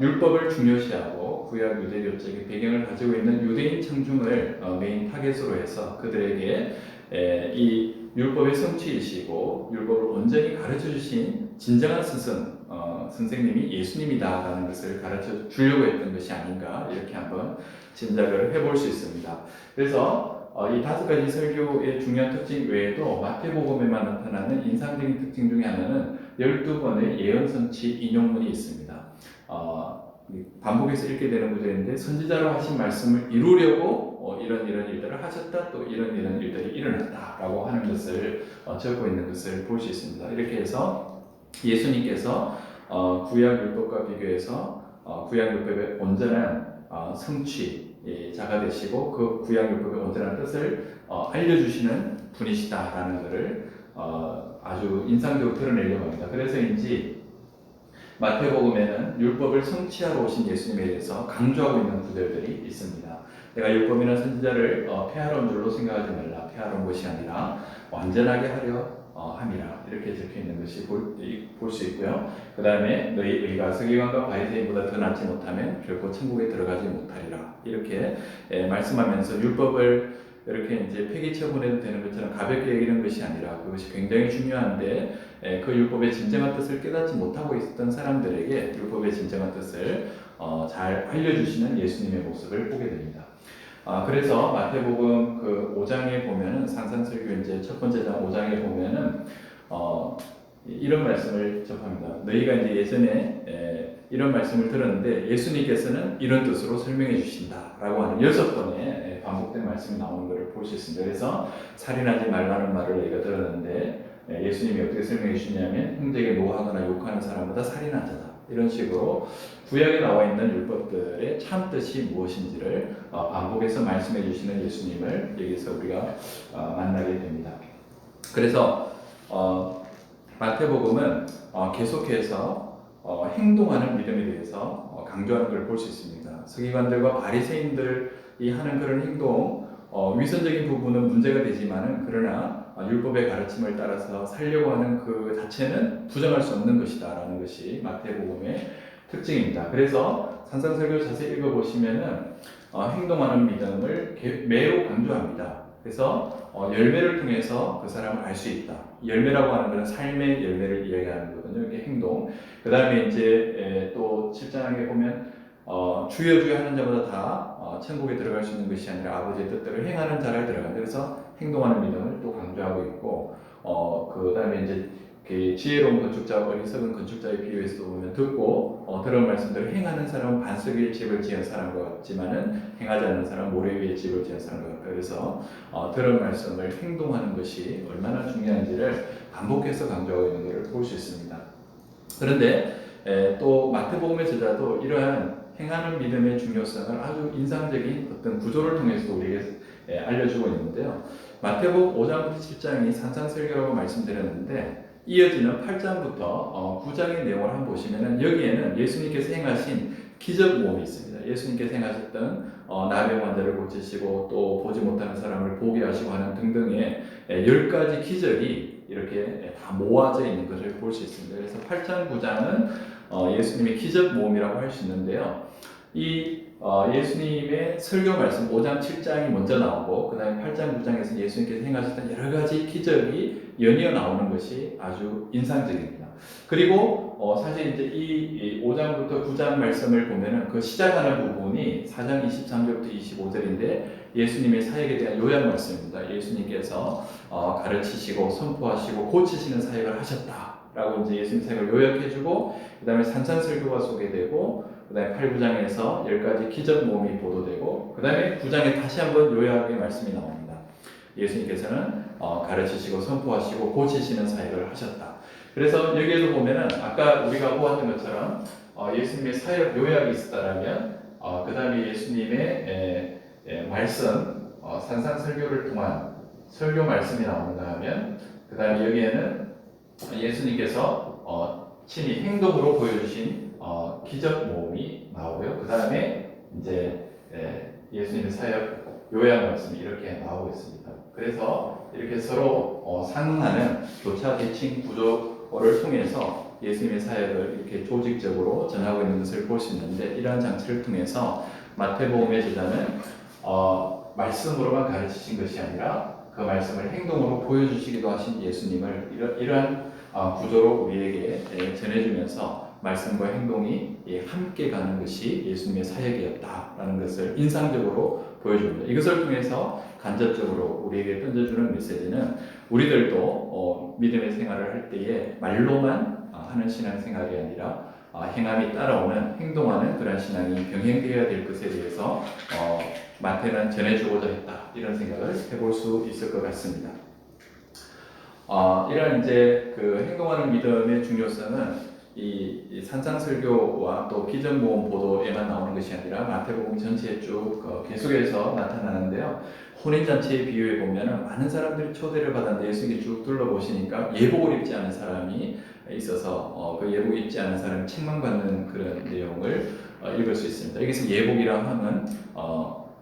율법을 중요시하고 구약 유대교적인 배경을 가지고 있는 유대인 청중을 메인 타겟으로 해서 그들에게 이 율법의 성취이시고 율법을 온전히 가르쳐 주신 진정한 스승 선생님이 예수님이다라는 것을 가르쳐 주려고 했던 것이 아닌가 이렇게 한번 짐작을 해볼 수 있습니다. 그래서 이 5가지 설교의 중요한 특징 외에도 마태복음에만 나타나는 인상적인 특징 중에 하나는 12번의 예언 성취 인용문이 있습니다. 반복해서 읽게 되는 구절인데 선지자로 하신 말씀을 이루려고 이런 일들을 하셨다 또 이런 일들이 일어났다라고 하는 것을 적고 있는 것을 볼 수 있습니다. 이렇게 해서 예수님께서 구약 율법과 비교해서 구약 율법의 온전한 성취자가 되시고 그 구약 율법의 온전한 뜻을 알려주시는 분이시다라는 것을 아주 인상적으로 드러내려고 합니다. 그래서인지 마태복음에는 율법을 성취하러 오신 예수님에 대해서 강조하고 있는 구절들이 있습니다. 내가 율법이나 선지자를 폐하러 온 줄로 생각하지 말라. 폐하러 온 것이 아니라 완전하게 하려 함이라. 이렇게 적혀 있는 것이 볼 수 있고요. 그 다음에 너희 의가 서기관과 바리새인보다 더 낫지 못하면 결코 천국에 들어가지 못하리라. 이렇게 말씀하면서 율법을 이렇게 이제 폐기 처분해도 되는 것처럼 가볍게 여기는 것이 아니라 그것이 굉장히 중요한데 그 율법의 진정한 뜻을 깨닫지 못하고 있었던 사람들에게 율법의 진정한 뜻을 잘 알려주시는 예수님의 모습을 보게 됩니다. 그래서 마태복음 그 5장에 보면은 산상설교 이제 첫 번째 장 5장에 보면은 이런 말씀을 접합니다. 너희가 이제 예전에 이런 말씀을 들었는데 예수님께서는 이런 뜻으로 설명해 주신다라고 하는 6번의 반복된 말씀이 나오는 것을 볼 수 있습니다. 그래서 살인하지 말라는 말을 너희가 들었는데 예수님이 어떻게 설명해 주시냐면 형제에게 노하거나 욕하는 사람보다 살인한 자다. 이런 식으로 구약에 나와 있는 율법들의 참 뜻이 무엇인지를 반복해서 말씀해 주시는 예수님을 여기서 우리가 만나게 됩니다. 그래서 마태복음은 계속해서 행동하는 믿음에 대해서 강조하는 걸 볼 수 있습니다. 서기관들과 바리새인들이 하는 그런 행동, 위선적인 부분은 문제가 되지만은 그러나 율법의 가르침을 따라서 살려고 하는 그 자체는 부정할 수 없는 것이다라는 것이 마태복음의 특징입니다. 그래서 산상설교 자세히 읽어보시면은 행동하는 믿음을 매우 강조합니다. 그래서 열매를 통해서 그 사람을 알 수 있다. 열매라고 하는 것은 삶의 열매를 이야기하는 거거든요. 이게 행동. 그 다음에 이제 또 7장에 보면 주여 주여 하는 자보다 다 천국에 들어갈 수 있는 것이 아니라 아버지의 뜻대로 행하는 자를 들어간다. 그래서 행동하는 믿음을 또 강조하고 있고 그 다음에 이제 지혜로운 건축자와 어리석은 건축자의 비유에서도 보면 듣고 들은 말씀대로 행하는 사람은 반석 위에 집을 지은 사람과 같지만은 행하지 않는 사람은 모래 위에 집을 지은 사람과 같다. 그래서 들은 말씀을 행동하는 것이 얼마나 중요한지를 반복해서 강조하고 있는 것을 볼 수 있습니다. 그런데 또 마태복음의 저자도 이러한 행하는 믿음의 중요성을 아주 인상적인 어떤 구조를 통해서 우리에게 알려주고 있는데요. 마태복음 5장부터 7장이 산상설교라고 말씀드렸는데 이어지는 8장부터 9장의 내용을 한번 보시면은 여기에는 예수님께서 행하신 기적 모험이 있습니다. 예수님께서 행하셨던 나병 환자를 고치시고 또 보지 못하는 사람을 보게 하시고 하는 등등의 10가지 기적이 이렇게 다 모아져 있는 것을 볼 수 있습니다. 그래서 8장, 9장은 예수님의 기적 모험이라고 할 수 있는데요. 이 예수님의 설교 말씀 5장, 7장이 먼저 나오고 그 다음에 8장, 9장에서 예수님께서 행하셨던 여러 가지 기적이 연이어 나오는 것이 아주 인상적입니다. 그리고 사실 이제 이 5장부터 9장 말씀을 보면은 그 시작하는 부분이 4장 23절부터 25절인데 예수님의 사역에 대한 요약 말씀입니다. 예수님께서 가르치시고 선포하시고 고치시는 사역을 하셨다라고 이제 예수님 사역을 요약해주고 그 다음에 산상설교가 소개되고 그 다음에 8, 9장에서 10가지 기적 모험이 보도되고 그 다음에 9장에 다시 한번 요약의 말씀이 나옵니다. 예수님께서는 가르치시고 선포하시고 고치시는 사역을 하셨다. 그래서 여기에도 보면은 아까 우리가 보았던 것처럼 예수님의 사역 요약이 있었다라면 그 다음에 예수님의 말씀 산상설교를 통한 설교 말씀이 나오는가 하면 그 다음에 여기에는 예수님께서 친히 행동으로 보여주신 기적 모험이 나오고요. 그 다음에 이제 예수님의 사역 요약 말씀이 이렇게 나오고 있습니다. 그래서 이렇게 서로 상응하는 교차 대칭 구조를 통해서 예수님의 사역을 이렇게 조직적으로 전하고 있는 것을 볼 수 있는데 이러한 장치를 통해서 마태복음의 저자는 말씀으로만 가르치신 것이 아니라 그 말씀을 행동으로 보여주시기도 하신 예수님을 이러한 구조로 우리에게 전해주면서 말씀과 행동이 함께 가는 것이 예수님의 사역이었다라는 것을 인상적으로 보여줍니다. 이것을 통해서 간접적으로 우리에게 던져주는 메시지는 우리들도 믿음의 생활을 할 때에 말로만 하는 신앙생활이 아니라 행함이 따라오는 행동하는 그런 신앙이 병행되어야 될 것에 대해서 마태는 전해주고자 했다 이런 생각을 해볼 수 있을 것 같습니다. 이런 이제 그 행동하는 믿음의 중요성은 이 산상설교와 또 기적모험 보도에만 나오는 것이 아니라 마태복음 전체에 쭉 계속해서 나타나는데요. 혼인잔치에 비유해 보면 많은 사람들이 초대를 받았는데 예수님이 쭉 둘러보시니까 예복을 입지 않은 사람이 있어서 그 예복 입지 않은 사람이 책망받는 그런 내용을 읽을 수 있습니다. 여기서 예복이라 하면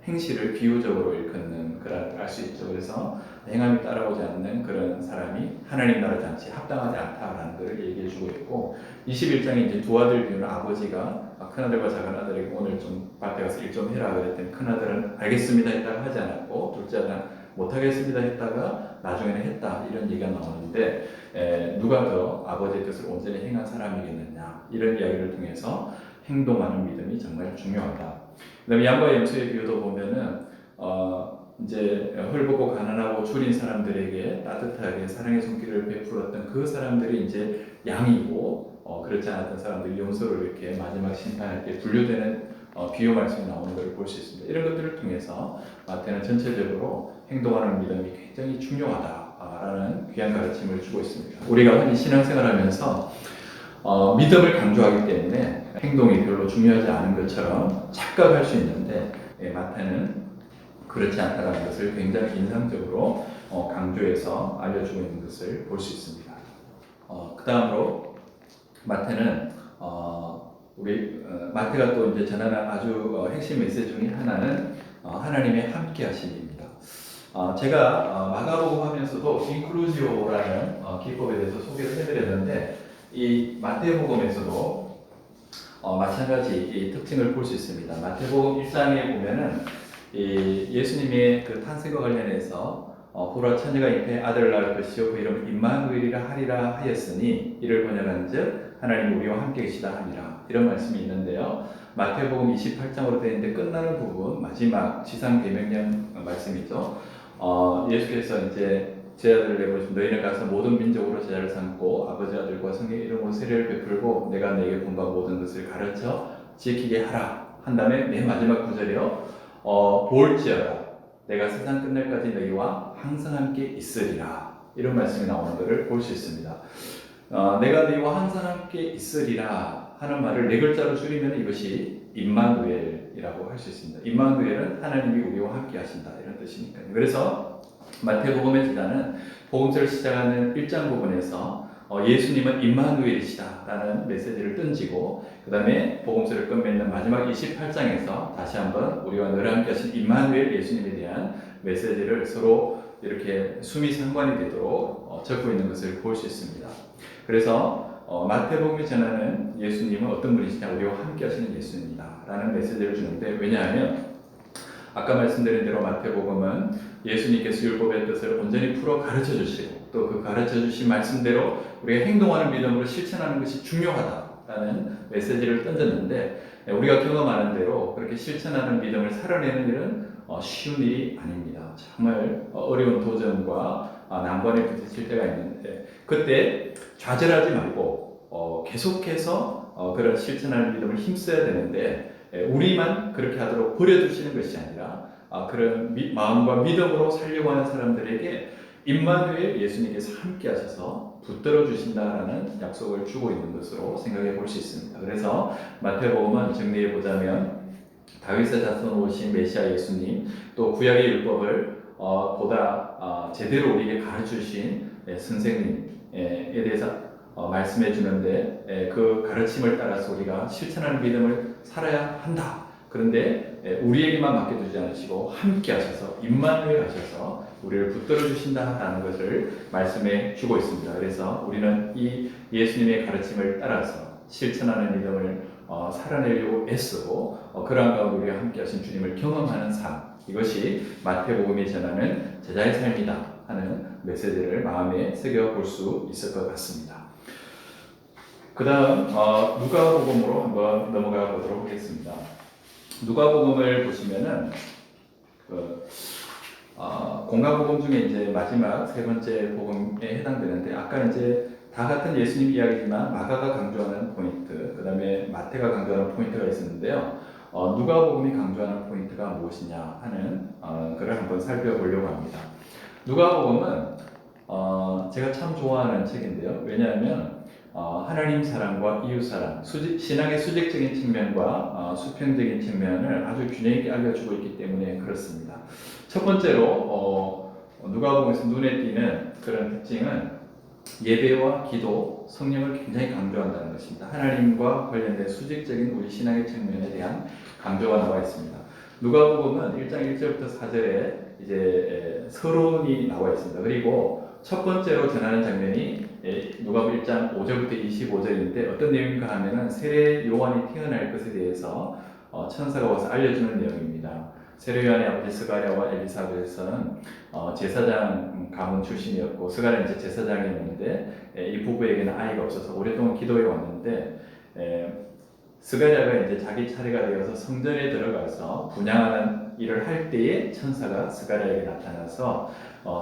행실을 비유적으로 일컫는 그런 알 수 있죠. 그래서 행함이 따라오지 않는 그런 사람이 하나님 나라 잔치에 합당하지 않다라는 것을 얘기해 주고 있고 21장에 이제 두 아들 비유는 아버지가 큰아들과 작은아들에게 오늘 좀 밭에 가서 일 좀 해라 그랬더니 큰아들은 알겠습니다 했다가 하지 않았고 둘째 아들은 못하겠습니다 했다가 나중에는 했다 이런 얘기가 나오는데 누가 더 아버지의 뜻을 온전히 행한 사람이겠느냐 이런 이야기를 통해서 행동하는 믿음이 정말 중요하다. 그다음에 양과 염소의 비유도 보면은 이제 헐벗고 가난하고 줄인 사람들에게 따뜻하게 사랑의 손길을 베풀었던 그 사람들이 이제 양이고 그렇지 않았던 사람들이 염소를 이렇게 마지막 심판할 때 분류되는 비유 말씀이 나오는 것을 볼 수 있습니다. 이런 것들을 통해서 마태는 전체적으로 행동하는 믿음이 굉장히 중요하다라는 귀한 가르침을 주고 있습니다. 우리가 흔히 신앙생활하면서 믿음을 강조하기 때문에 행동이 별로 중요하지 않은 것처럼 착각할 수 있는데 마태는 그렇지 않다는 것을 굉장히 인상적으로 강조해서 알려주고 있는 것을 볼 수 있습니다. 그 다음으로 마태는 마태가 또 이제 전하는 아주 핵심 메시지 중에 하나는 하나님의 함께하심입니다. 제가 마가복음 하면서도 인클루지오라는 기법에 대해서 소개를 해드렸는데 이 마태복음에서도 마찬가지 이 특징을 볼 수 있습니다. 마태복음 1장에 보면은 예수님의 그 탄생과 관련해서 보라 처녀가 잉태해 아들을 낳을 것이요 그 이름을 임마누엘이라 하리라 하였으니 이를 번역한즉 하나님 우리와 함께 계시다 하니라 이런 말씀이 있는데요. 마태복음 28장으로 되어 있는데 끝나는 부분 마지막 지상계명령 말씀이죠. 예수께서 이제 제자들을 내보시면 너희는 가서 모든 민족으로 제자를 삼고 아버지 아들과 성령의 이름으로 세례를 베풀고 내가 네게 본바 모든 것을 가르쳐 지키게 하라 한 다음에 맨 마지막 구절이요. 볼지어다 내가 세상 끝날까지 너희와 항상 함께 있으리라 이런 말씀이 나오는 것을 볼 수 있습니다. 내가 너희와 항상 함께 있으리라 하는 말을 네 글자로 줄이면 이것이 임마누엘이라고 할 수 있습니다. 임마누엘은 하나님이 우리와 함께 하신다 이런 뜻이니까요. 그래서 마태복음의 저자는 복음서를 시작하는 1장 부분에서 예수님은 임마누엘이시다라는 메시지를 던지고 그 다음에 복음서를 끝맺는 마지막 28장에서 다시 한번 우리와 늘 함께 하신 임마누엘 예수님에 대한 메시지를 서로 이렇게 숨이 상관이 되도록 적고 있는 것을 볼 수 있습니다. 그래서 마태복음이 전하는 예수님은 어떤 분이시냐, 우리와 함께 하시는 예수님이다 라는 메시지를 주는데, 왜냐하면 아까 말씀드린 대로 마태복음은 예수님께서 율법의 뜻을 온전히 풀어 가르쳐 주시고, 또 그 가르쳐 주신 말씀대로 우리가 행동하는 믿음으로 실천하는 것이 중요하다라는 메시지를 던졌는데, 우리가 경험하는 대로 그렇게 실천하는 믿음을 살아내는 일은 쉬운 일이 아닙니다. 정말 어려운 도전과 난관에 부딪힐 때가 있는데, 그때 좌절하지 말고 계속해서 그런 실천하는 믿음을 힘써야 되는데, 우리만 그렇게 하도록 버려두시는 것이 아니라 그런 마음과 믿음으로 살려고 하는 사람들에게 임마누엘 예수님께서 함께 하셔서 붙들어 주신다라는 약속을 주고 있는 것으로 생각해 볼 수 있습니다. 그래서 마태복음은 정리해 보자면 다윗의 자손으로 오신 메시아 예수님, 또 구약의 율법을 보다 제대로 우리에게 가르쳐 주신 선생님에 대해서 말씀해 주는데, 그 가르침을 따라서 우리가 실천하는 믿음을 살아야 한다. 그런데 우리에게만 맡겨두지 않으시고 함께 하셔서 임마누엘 하셔서 우리를 붙들어 주신다라는 것을 말씀해 주고 있습니다. 그래서 우리는 이 예수님의 가르침을 따라서 실천하는 믿음을 살아내려고 애쓰고 그러한 가운데 우리와 함께 하신 주님을 경험하는 삶, 이것이 마태복음이 전하는 제자의 삶이다 하는 메시지를 마음에 새겨볼 수 있을 것 같습니다. 그 다음 누가복음으로 한번 넘어가 보도록 하겠습니다. 누가복음을 보시면은 공가복음 중에 이제 마지막 세 번째 복음에 해당되는데, 아까 이제 다 같은 예수님 이야기지만 마가가 강조하는 포인트, 그 다음에 마태가 강조하는 포인트가 있었는데요. 누가복음이 강조하는 포인트가 무엇이냐 하는 것을 한번 살펴보려고 합니다. 누가복음은 제가 참 좋아하는 책인데요. 왜냐하면 하나님 사랑과 이웃 사랑, 신앙의 수직적인 측면과 수평적인 측면을 아주 균형 있게 알려주고 있기 때문에 그렇습니다. 첫 번째로 누가복음에서 눈에 띄는 그런 특징은 예배와 기도, 성령을 굉장히 강조한다는 것입니다. 하나님과 관련된 수직적인 우리 신앙의 측면에 대한 강조가 나와 있습니다. 누가복음은 1장 1절부터 4절에 이제 서론이 나와 있습니다. 그리고 첫 번째로 전하는 장면이 누가복음 1장 5절부터 25절인데, 어떤 내용인가 하면은 세례 요한이 태어날 것에 대해서 천사가 와서 알려주는 내용입니다. 세례 요한의 아버지 스가랴와 엘리사벳은 제사장 가문 출신이었고, 스가랴는 이제 제사장이었는데 이 부부에게는 아이가 없어서 오랫동안 기도해 왔는데, 스가랴가 이제 자기 차례가 되어서 성전에 들어가서 분향하는 일을 할 때에 천사가 스가랴에게 나타나서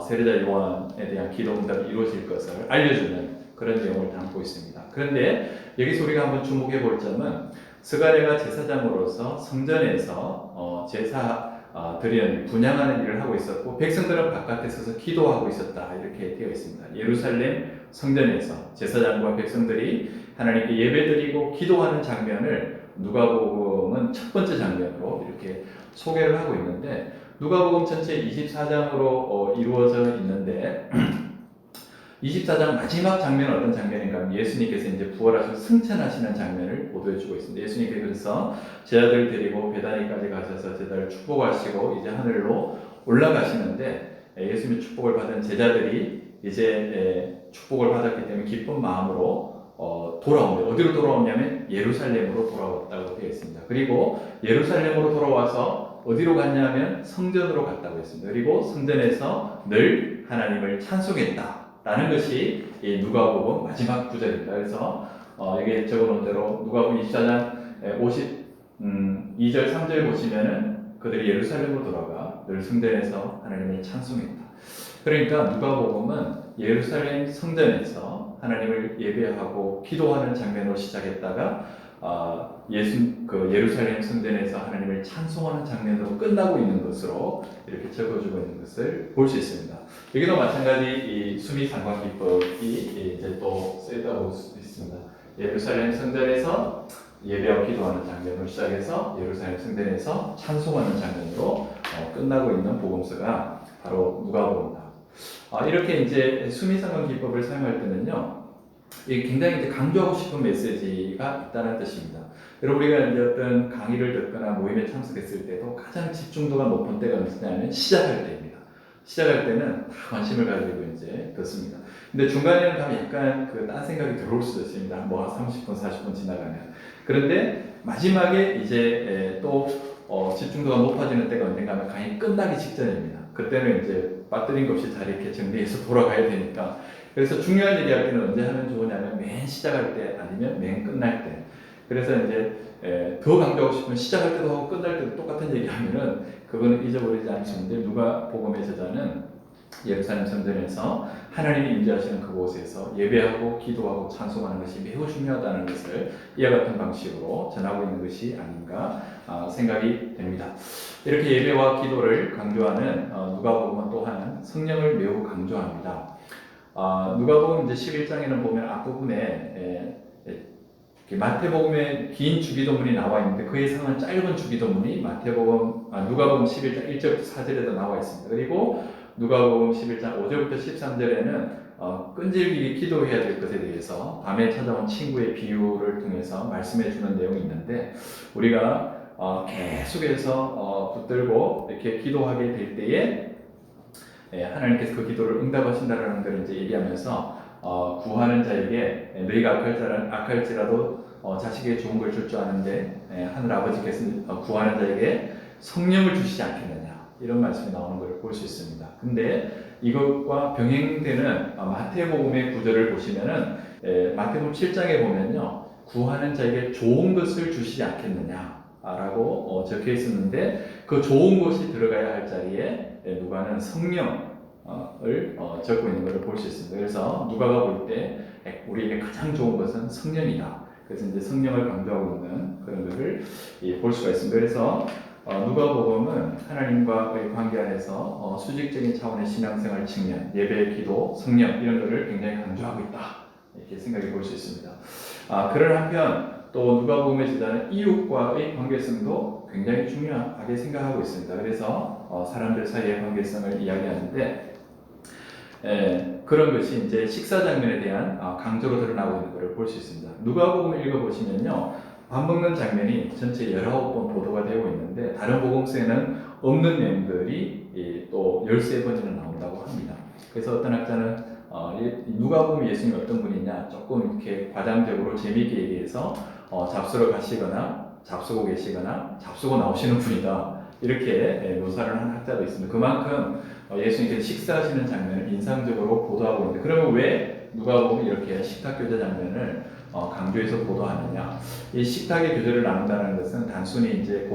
세례자 요한에 대한 기도 응답이 이루어질 것을 알려주는 그런 내용을 담고 있습니다. 그런데 여기서 우리가 한번 주목해 볼 점은, 스가랴가 제사장으로서 성전에서 제사 드리는 분향하는 일을 하고 있었고, 백성들은 바깥에 서서 기도하고 있었다, 이렇게 되어 있습니다. 예루살렘 성전에서 제사장과 백성들이 하나님께 예배드리고 기도하는 장면을 누가복음은 첫 번째 장면으로 이렇게 소개를 하고 있는데, 누가복음 전체 24장으로 이루어져 있는데 24장 마지막 장면은 어떤 장면인가 하면, 예수님께서 이제 부활하셔서 승천하시는 장면을 보도해주고 있습니다. 예수님께서 그래서 제자들 데리고 베다니까지 가셔서 제자를 축복하시고 이제 하늘로 올라가시는데, 예수님의 축복을 받은 제자들이 이제 축복을 받았기 때문에 기쁜 마음으로 돌아옵니다. 어디로 돌아오냐면 예루살렘으로 돌아왔다고 되어 있습니다. 그리고 예루살렘으로 돌아와서 어디로 갔냐면 성전으로 갔다고 했습니다. 그리고 성전에서 늘 하나님을 찬송했다 라는 것이 이 누가복음 마지막 구절입니다. 그래서 여기에 적어놓은 대로 누가복음 24장 52절 3절 보시면은 그들이 예루살렘으로 돌아가 늘 성전에서 하나님을 찬송했다. 그러니까 누가복음은 예루살렘 성전에서 하나님을 예배하고 기도하는 장면으로 시작했다가 예루살렘 성전에서 하나님을 찬송하는 장면으로 끝나고 있는 것으로 이렇게 적어주고 있는 것을 볼 수 있습니다. 여기도 마찬가지 이 수미상관기법이 이제 또 쓰였다고 볼 수 있습니다. 예루살렘 성전에서 예배하고 기도하는 장면으로 시작해서 예루살렘 성전에서 찬송하는 장면으로 끝나고 있는 복음서가 바로 누가복음입니다. 이렇게 이제 수미상관기법을 사용할 때는요, 굉장히 이제 강조하고 싶은 메시지가 있다는 뜻입니다. 여러분, 우리가 이제 어떤 강의를 듣거나 모임에 참석했을 때도 가장 집중도가 높은 때가 언제냐면 시작할 때입니다. 시작할 때는 다 관심을 가지고 이제 듣습니다. 근데 중간에는 가면 약간 딴 생각이 들어올 수도 있습니다. 뭐 30분, 40분 지나가면. 그런데 마지막에 이제 또 집중도가 높아지는 때가 언젠가 하면 강의 끝나기 직전입니다. 그때는 이제 빠뜨린 것 없이 잘 이렇게 정리해서 돌아가야 되니까. 그래서 중요한 얘기할 때는 언제 하면 좋으냐면 맨 시작할 때 아니면 맨 끝날 때. 그래서 이제 더 강조하고 싶으면 시작할 때도 하고 끝날 때도 똑같은 얘기하면은 그거는 잊어버리지 않으시는데 누가복음의 저자는 예루살렘 성전에서 하나님이 임재하시는 그곳에서 예배하고 기도하고 찬송하는 것이 매우 중요하다는 것을 이와 같은 방식으로 전하고 있는 것이 아닌가 생각이 됩니다. 이렇게 예배와 기도를 강조하는 누가복음은 또한 성령을 매우 강조합니다. 누가복음 이제 11장에는 보면 앞부분에 마태복음에 긴 주기도문이 나와 있는데 그 이상은 짧은 주기도문이 누가복음 11장 1절부터 4절에도 나와 있습니다. 그리고 누가복음 11장 5절부터 13절에는 끈질기게 기도해야 될 것에 대해서 밤에 찾아온 친구의 비유를 통해서 말씀해 주는 내용이 있는데 우리가 계속해서 붙들고 이렇게 기도하게 될 때에 하나님께서 그 기도를 응답하신다라는 것을 이제 얘기하면서 구하는 자에게 너희가 악할지라도 자식에게 좋은 걸 줄 줄 아는데 하늘 아버지께서 구하는 자에게 성령을 주시지 않겠느냐 이런 말씀이 나오는 것을 볼 수 있습니다. 근데 이것과 병행되는 마태복음의 구절을 보시면은 마태복음 7장에 보면요 구하는 자에게 좋은 것을 주시지 않겠느냐라고 적혀 있었는데 그 좋은 것이 들어가야 할 자리에 누가는 성령을 적고 있는 것을 볼 수 있습니다. 그래서 누가가 볼 때 우리에게 가장 좋은 것은 성령이다. 그래서 이제 성령을 강조하고 있는 그런 것을 볼 수가 있습니다. 그래서 누가복음은 하나님과의 관계 안에서 수직적인 차원의 신앙생활 측면, 예배, 기도, 성령 이런 것을 굉장히 강조하고 있다. 이렇게 생각해 볼 수 있습니다. 그런 한편 또 누가복음의 저자는 이웃과의 관계성도 굉장히 중요하게 생각하고 있습니다. 그래서 사람들 사이의 관계성을 이야기하는데 그런 것이 이제 식사 장면에 대한 강조로 드러나고 있는 것을 볼 수 있습니다. 누가복음을 읽어보시면요, 밥 먹는 장면이 전체 19번 보도가 되고 있는데 다른 복음서에는 없는 내용들이 또 13번이나 나온다고 합니다. 그래서 어떤 학자는 누가복음 예수님이 어떤 분이냐 조금 이렇게 과장적으로 재미있게 얘기해서 잡수러 가시거나 잡수고 계시거나 잡수고 나오시는 분이다. 이렇게 묘사를 한 학자도 있습니다. 그만큼 예수님께서 식사하시는 장면을 인상적으로 보도하고 있는데 그러면 왜 누가복음이 이렇게 식탁 교제 장면을 강조해서 보도하느냐? 이 식탁의 교제를 나눈다는 것은 단순히 이제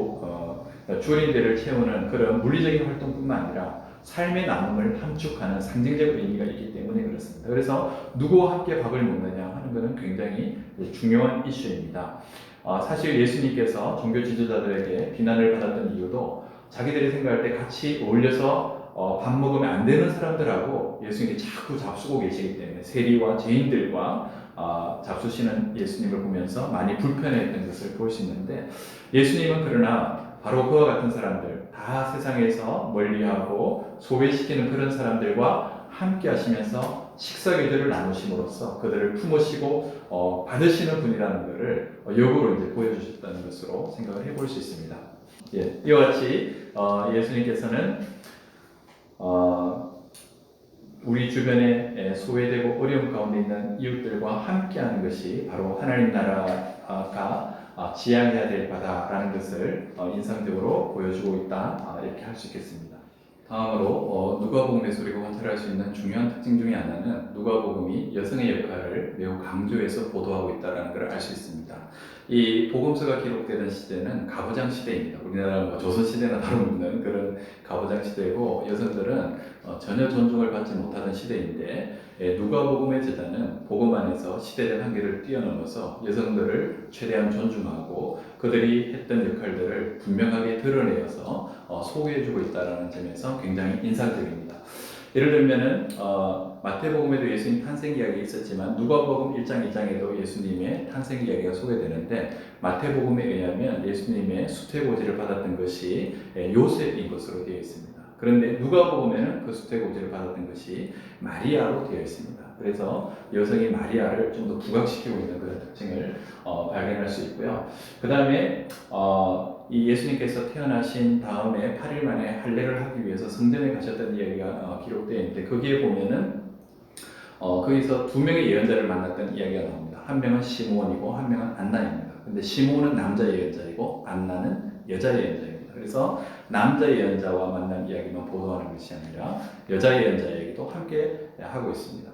주린들을 채우는 그런 물리적인 활동뿐만 아니라 삶의 나눔을 함축하는 상징적 의미가 있기 때문에 그렇습니다. 그래서 누구와 함께 밥을 먹느냐 하는 것은 굉장히 중요한 이슈입니다. 사실 예수님께서 종교 지도자들에게 비난을 받았던 이유도 자기들이 생각할 때 같이 어울려서 밥 먹으면 안 되는 사람들하고 예수님이 자꾸 잡수고 계시기 때문에 세리와 죄인들과 잡수시는 예수님을 보면서 많이 불편해했던 것을 볼 수 있는데 예수님은 그러나 바로 그와 같은 사람들 다 세상에서 멀리하고 소외시키는 그런 사람들과 함께 하시면서 식사 교제를 나누심으로써 그들을 품으시고 받으시는 분이라는 것을 역으로 이제 보여주셨다는 것으로 생각을 해볼 수 있습니다. 이와 같이 예수님께서는 우리 주변에 소외되고 어려움 가운데 있는 이웃들과 함께하는 것이 바로 하나님 나라가 지향해야 될 바다라는 것을 인상적으로 보여주고 있다 이렇게 할 수 있겠습니다. 다음으로 누가복음에서 우리가 관찰할 수 있는 중요한 특징 중에 하나는 누가복음이 여성의 역할을 매우 강조해서 보도하고 있다는 것을 알 수 있습니다. 이 복음서가 기록되던 시대는 가부장 시대입니다. 우리나라 조선 시대나 다름없는 그런 가부장 시대고 여성들은 전혀 존중을 받지 못하던 시대인데 누가복음의 저자는 복음 안에서 시대적 한계를 뛰어넘어서 여성들을 최대한 존중하고 그들이 했던 역할들을 분명하게 드러내어서 소개해주고 있다는 점에서 굉장히 인상적입니다. 예를 들면은 마태복음에도 예수님 탄생 이야기가 있었지만 누가복음 1장 2장에도 예수님의 탄생 이야기가 소개되는데 마태복음에 의하면 예수님의 수태고지를 받았던 것이 요셉인 것으로 되어 있습니다. 그런데 누가복음에는 그 수태고지를 받았던 것이 마리아로 되어 있습니다. 그래서 여성이 마리아를 좀 더 부각시키고 있는 그런 특징을 발견할 수 있고요. 그 다음에 이 예수님께서 태어나신 다음에 8일 만에 할례를 하기 위해서 성전에 가셨던 이야기가 기록되어 있는데 거기에 보면은 거기서 두 명의 예언자를 만났던 이야기가 나옵니다. 한 명은 시므온이고 한 명은 안나입니다. 근데 시므온은 남자 예언자이고 안나는 여자 예언자입니다. 그래서 남자 예언자와 만난 이야기만 보도하는 것이 아니라 여자 예언자 얘기도 함께 하고 있습니다.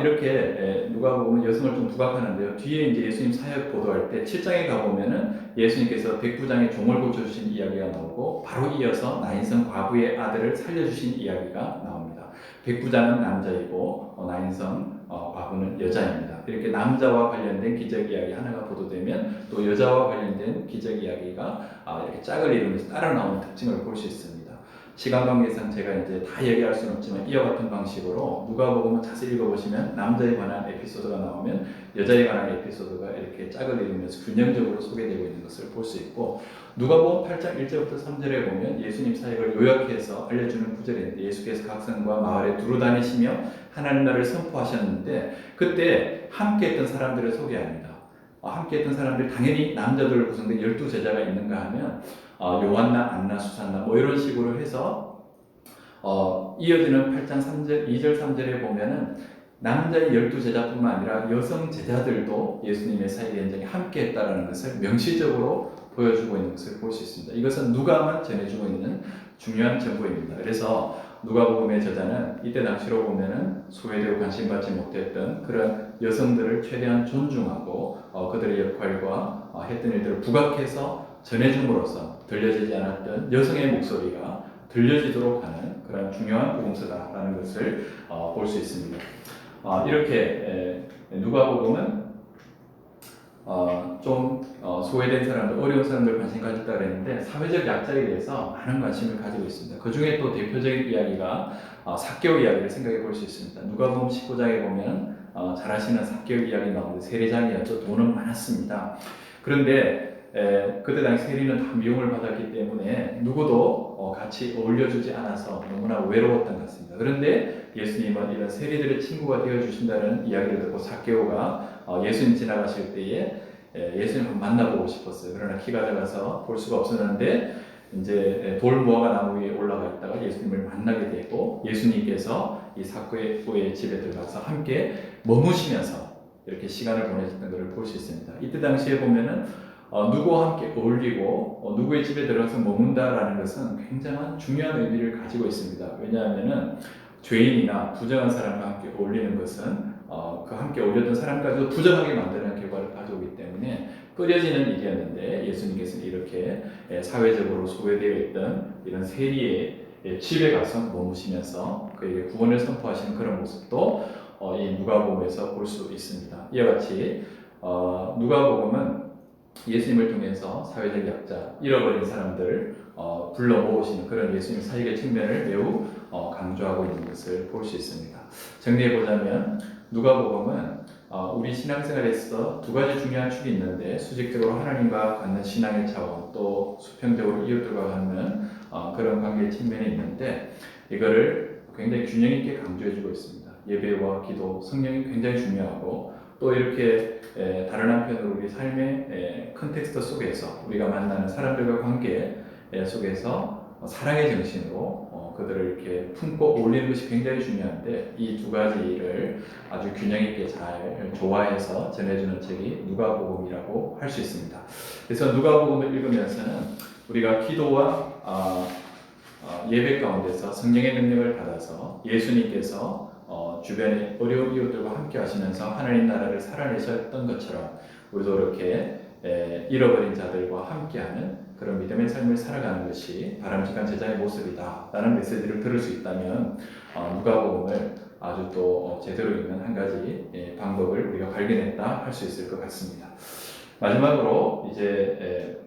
이렇게 누가복음은 여성을 좀 부각하는데요. 뒤에 이제 예수님 사역 보도할 때 7장에 가보면은 예수님께서 백부장의 종을 고쳐주신 이야기가 나오고 바로 이어서 나인성 과부의 아들을 살려주신 이야기가 나옵니다. 백부장은 남자이고 나인성 과부는 여자입니다. 이렇게 남자와 관련된 기적 이야기 하나가 보도되면 또 여자와 관련된 기적 이야기가 이렇게 짝을 이루면서 따라 나오는 특징을 볼 수 있습니다. 시간 관계상 제가 이제 다 얘기할 수는 없지만 이와 같은 방식으로 누가복음을 자세히 읽어보시면 남자에 관한 에피소드가 나오면 여자에 관한 에피소드가 이렇게 짝을 이루면서 균형적으로 소개되고 있는 것을 볼 수 있고 누가복음 8장 1절부터 3절에 보면 예수님 사역을 요약해서 알려주는 구절인데 예수께서 각 성과 마을에 두루 다니시며 하나님 나라를 선포하셨는데 그때 함께했던 사람들을 소개합니다. 함께했던 사람들 당연히 남자들로 구성된 12제자가 있는가 하면 요한나, 안나, 수산나 뭐 이런 식으로 해서 이어지는 8장 3절, 2절, 3절에 보면은 남자의 12제자뿐만 아니라 여성 제자들도 예수님의 사역 현장에 함께했다라는 것을 명시적으로 보여주고 있는 것을 볼 수 있습니다. 이것은 누가만 전해주고 있는 중요한 정보입니다. 그래서 누가복음의 저자는 이때 당시로 보면은 소외되고 관심받지 못했던 그런 여성들을 최대한 존중하고 그들의 역할과 했던 일들을 부각해서 전해줌으로써 들려지지 않았던 여성의 목소리가 들려지도록 하는 그런 중요한 복음서다라는 것을 볼 수 있습니다. 이렇게 누가복음은 좀 소외된 사람들, 어려운 사람들 관심 가졌다 그랬는데 사회적 약자에 대해서 많은 관심을 가지고 있습니다. 그 중에 또 대표적인 이야기가 삭개오 이야기를 생각해 볼 수 있습니다. 누가복음 19장에 보면 잘 아시는 삭개오 이야기 나오는데 세리장이었죠. 돈은 많았습니다. 그런데 그때 당시 세리는 다 미움을 받았기 때문에 누구도 같이 어울려주지 않아서 너무나 외로웠던 것 같습니다. 그런데 예수님은 이런 세리들의 친구가 되어주신다는 이야기를 듣고 삭개오가 예수님 지나가실 때에 예수님을 만나보고 싶었어요. 그러나 키가 작아서 볼 수가 없었는데 이제 돌무화과 나무 위에 올라가 있다가 예수님을 만나게 되고 예수님께서 이 삭개오의 집에 들어가서 함께 머무시면서 이렇게 시간을 보내셨던 것을 볼 수 있습니다. 이때 당시에 보면은 누구와 함께 어울리고 누구의 집에 들어가서 머문다라는 것은 굉장한 중요한 의미를 가지고 있습니다. 왜냐하면은 죄인이나 부정한 사람과 함께 어울리는 것은 그 함께 어울렸던 사람까지도 부정하게 만드는 결과를 가져오기 때문에 꺼려지는 일이었는데 예수님께서는 이렇게 사회적으로 소외되어 있던 이런 세리의 집에 가서 머무시면서 그에게 구원을 선포하시는 그런 모습도 이 누가복음에서 볼 수 있습니다. 이와 같이 누가복음은 예수님을 통해서 사회적 약자, 잃어버린 사람들을 불러 모으시는 그런 예수님 사역의 측면을 매우 강조하고 있는 것을 볼 수 있습니다. 정리해보자면 누가복음은 우리 신앙생활에서 두 가지 중요한 축이 있는데 수직적으로 하나님과 갖는 신앙의 차원 또 수평적으로 이웃들과 갖는 그런 관계의 측면이 있는데 이거를 굉장히 균형 있게 강조해주고 있습니다. 예배와 기도, 성령이 굉장히 중요하고 또 이렇게 다른 한편으로 우리 삶의 컨텍스트 속에서 우리가 만나는 사람들과 관계 속에서 사랑의 정신으로 그들을 이렇게 품고 어울리는 것이 굉장히 중요한데 이 두 가지를 아주 균형 있게 잘 조화해서 전해주는 책이 누가복음이라고 할 수 있습니다. 그래서 누가복음을 읽으면서는 우리가 기도와 예배 가운데서 성령의 능력을 받아서 예수님께서 주변의 어려운 이웃들과 함께 하시면서 하나님 나라를 살아내셨던 것처럼 우리도 이렇게 잃어버린 자들과 함께하는 그런 믿음의 삶을 살아가는 것이 바람직한 제자의 모습이다 라는 메시지를 들을 수 있다면 누가복음을 아주 또 제대로 읽는 한 가지 방법을 우리가 발견했다 할 수 있을 것 같습니다. 마지막으로 이제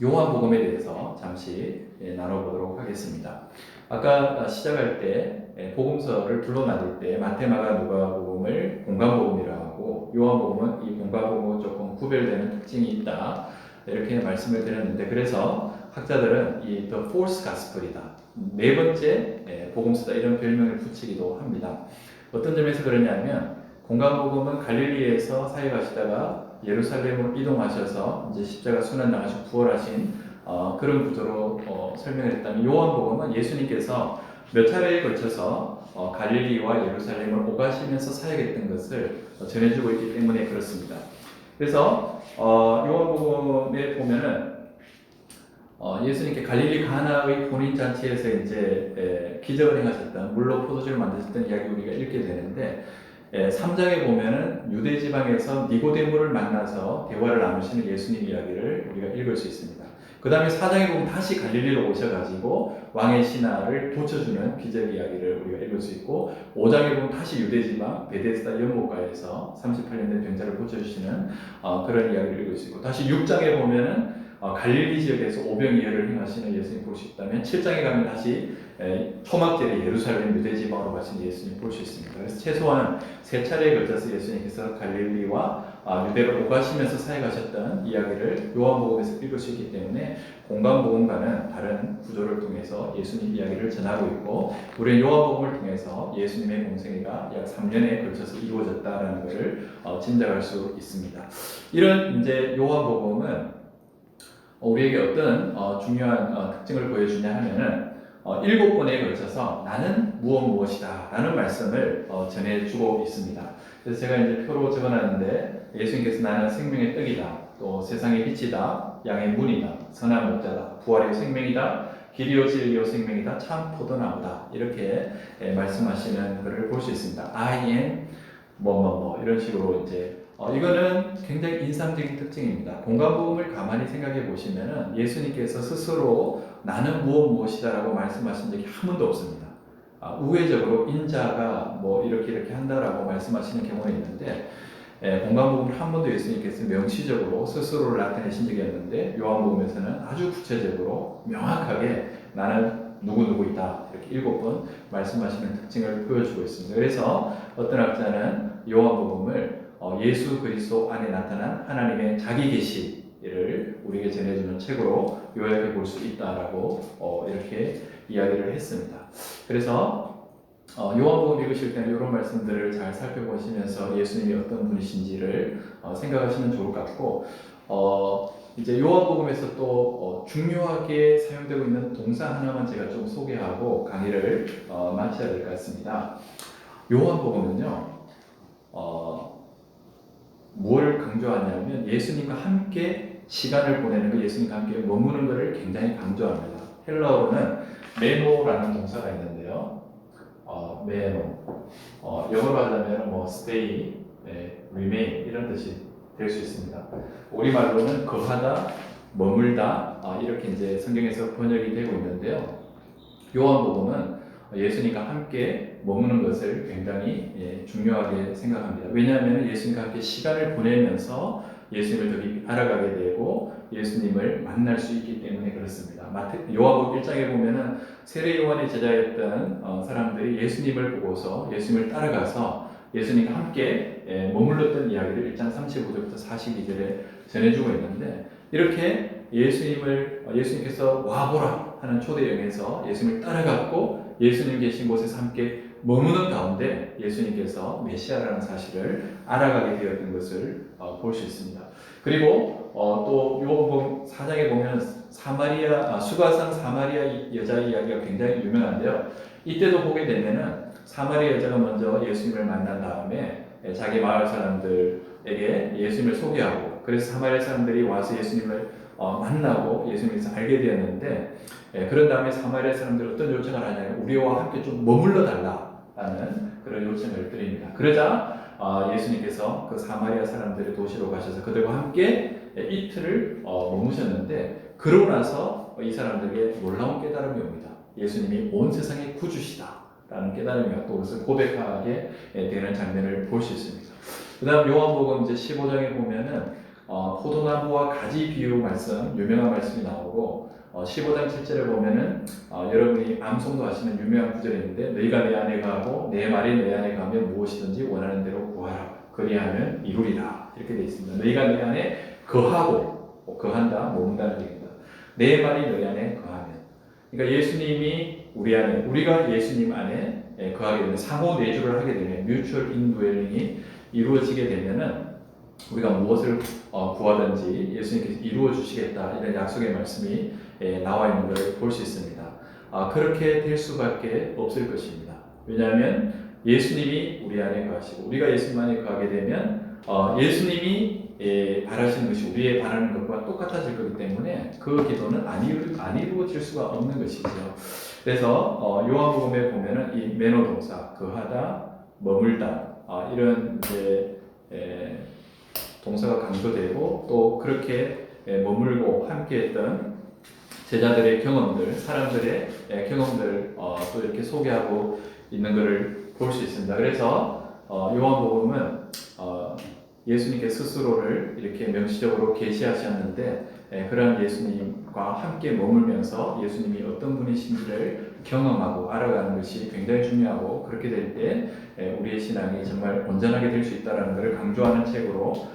요한복음에 대해서 잠시 나눠보도록 하겠습니다. 아까 시작할 때 복음서를 불러나눌 때 마태, 마가, 누가복음을 공관복음이라고 하고 요한복음은 이 공관복음과 조금 구별되는 특징이 있다 이렇게 말씀을 드렸는데 그래서 학자들은 이 The Fourth Gospel이다 네 번째 복음서다 이런 별명을 붙이기도 합니다. 어떤 점에서 그러냐면 공관복음은 갈릴리에서 사역하시다가 예루살렘으로 이동하셔서 이제 십자가 순환당하시고 부활하신 그런 구조로 설명을 했다면, 요한복음은 예수님께서 몇 차례에 걸쳐서 갈릴리와 예루살렘을 오가시면서 사역했던 것을 전해주고 있기 때문에 그렇습니다. 그래서 요한복음에 보면은 예수님께 갈릴리 가나의 혼인 잔치에서 이제 기적을 행하셨던, 물로 포도주를 만드셨던 이야기 우리가 읽게 되는데, 3장에 보면은 유대 지방에서 니고데모를 만나서 대화를 나누시는 예수님 이야기를 우리가 읽을 수 있습니다. 그 다음에 4장에 보면 다시 갈릴리로 오셔가지고 왕의 신하를 고쳐주는 기적 이야기를 우리가 읽을 수 있고, 5장에 보면 다시 유대 지방 베데스다 연못가에서 38년 된 병자를 고쳐주시는 그런 이야기를 읽을 수 있고, 다시 6장에 보면은 갈릴리 지역에서 오병이어를 행하시는 예수님 볼 수 있다면, 7장에 가면 다시 초막절에 예루살렘 유대 지방으로 가신 예수님 볼 수 있습니다. 그래서 최소한 3차례에 걸쳐서 예수님께서 갈릴리와 유대로 오가시면서 사역하셨던 이야기를 요한복음에서 읽을 수 있기 때문에, 공간복음과는 다른 구조를 통해서 예수님 이야기를 전하고 있고, 우리는 요한복음을 통해서 예수님의 공생애가 약 3년에 걸쳐서 이루어졌다는 것을 짐작할 수 있습니다. 이런 이제 요한복음은 우리에게 어떤 중요한 특징을 보여주냐 하면은, 7번에 걸쳐서 나는 무엇이다 라는 말씀을 전해주고 있습니다. 그래서 제가 이제 표로 적어놨는데, 예수님께서 나는 생명의 떡이다, 또 세상의 빛이다, 양의 문이다, 선한 목자다, 부활의 생명이다, 길이요 진리요 생명이다, 참 포도나무다, 이렇게 말씀하시는 것을 볼 수 있습니다. I am 이런 식으로 이제 이거는 굉장히 인상적인 특징입니다. 공간복음을 가만히 생각해 보시면은 예수님께서 스스로 나는 무엇이다라고 말씀하신 적이 한 번도 없습니다. 우회적으로 인자가 이렇게 한다라고 말씀하시는 경우는 있는데, 공간복음을 한 번도 예수님께서 명시적으로 스스로를 나타내신 적이 없는데, 요한복음에서는 아주 구체적으로 명확하게 나는 누구이다, 이렇게 7번 말씀하시는 특징을 보여주고 있습니다. 그래서 어떤 학자는 요한복음을 예수 그리스도 안에 나타난 하나님의 자기 계시를 우리에게 전해주는 책으로 요약해 볼 수 있다라고 이렇게 이야기를 했습니다. 그래서 요한복음 읽으실 때는 이런 말씀들을 잘 살펴보시면서 예수님이 어떤 분이신지를 생각하시면 좋을 것 같고, 이제 요한복음에서 또 중요하게 사용되고 있는 동사 하나만 제가 좀 소개하고 강의를 마쳐야 될 것 같습니다. 요한복음은요, 뭘 강조하냐면 예수님과 함께 시간을 보내는 것, 예수님과 함께 머무는 것을 굉장히 강조합니다. 헬라어로는 메노라는 동사가 있는데요, 메노, 영어로 하자면 stay, remain 이런 뜻이 될 수 있습니다. 우리말로는 거하다, 머물다, 이렇게 이제 성경에서 번역이 되고 있는데요, 요한복음은 예수님과 함께 머무는 것을 굉장히 중요하게 생각합니다. 왜냐하면 예수님과 함께 시간을 보내면서 예수님을 더 깊이 알아가게 되고 예수님을 만날 수 있기 때문에 그렇습니다. 요한복음 1장에 보면은 세례 요한의 제자였던 사람들이 예수님을 보고서 예수님을 따라가서 예수님과 함께 머물렀던 이야기를 1장 35절부터 42절에 전해주고 있는데, 이렇게 예수님께서 와보라 하는 초대형에서 예수님을 따라갔고 예수님 계신 곳에서 함께 머무는 가운데 예수님께서 메시아라는 사실을 알아가게 되었던 것을 볼 수 있습니다. 그리고 또 요한복음 4장에 보면 수가성 사마리아 여자 이야기가 굉장히 유명한데요, 이때도 보게 되면은 사마리아 여자가 먼저 예수님을 만난 다음에 자기 마을 사람들에게 예수님을 소개하고, 그래서 사마리아 사람들이 와서 예수님을 만나고 예수님께서 알게 되었는데, 그런 다음에 사마리아 사람들이 어떤 요청을 하냐면 우리와 함께 좀 머물러 달라는 그런 요청을 드립니다. 그러자 예수님께서 그 사마리아 사람들의 도시로 가셔서 그들과 함께 이틀을 머무셨는데, 그러고 나서 이 사람들에게 놀라운 깨달음이 옵니다. 예수님이 온 세상의 구주시다 라는 깨달음이 왔고, 그것을 고백하게 되는 장면을 볼 수 있습니다. 그 다음 요한복음 이제 15장에 보면은 포도나무와 가지 비유 말씀, 유명한 말씀이 나오고, 15장 7절에 보면은 여러분이 암송도 하시는 유명한 구절이 있는데, 너희가 내 안에 거하고 내 말이 내 안에 거하면 무엇이든지 원하는 대로 구하라, 그리하면 이루리라, 이렇게 되어 있습니다. 너희가 내 안에 거하고, 거한다, 머문다는 얘기입니다. 내 말이 너희 안에 거하면, 그러니까 예수님이 우리 안에, 우리가 예수님 안에 거하게 되면, 상호 내주를 하게 되면, 뮤추얼 인드웰링이 이루어지게 되면은 우리가 무엇을 구하든지 예수님께서 이루어 주시겠다 이런 약속의 말씀이 나와 있는 것을 볼 수 있습니다. 그렇게 될 수밖에 없을 것입니다. 왜냐하면 예수님이 우리 안에 거하시고 우리가 예수님 안에 거하게 되면 예수님이 바라시는 것이 우리의 바라는 것과 똑같아질 거기 때문에 그 기도는 안 이루어질 수가 없는 것이죠. 그래서 요한복음에 보면은 이 매너 동사 거하다, 머물다 이런 이제 동사가 강조되고 또 그렇게 머물고 함께했던 제자들의 경험들, 사람들의 경험들 또 이렇게 소개하고 있는 것을 볼 수 있습니다. 그래서 요한복음은 예수님께 스스로를 이렇게 명시적으로 계시하셨는데 그런 예수님과 함께 머물면서 예수님이 어떤 분이신지를 경험하고 알아가는 것이 굉장히 중요하고 그렇게 될 때 우리의 신앙이 정말 온전하게 될 수 있다는 것을 강조하는 책으로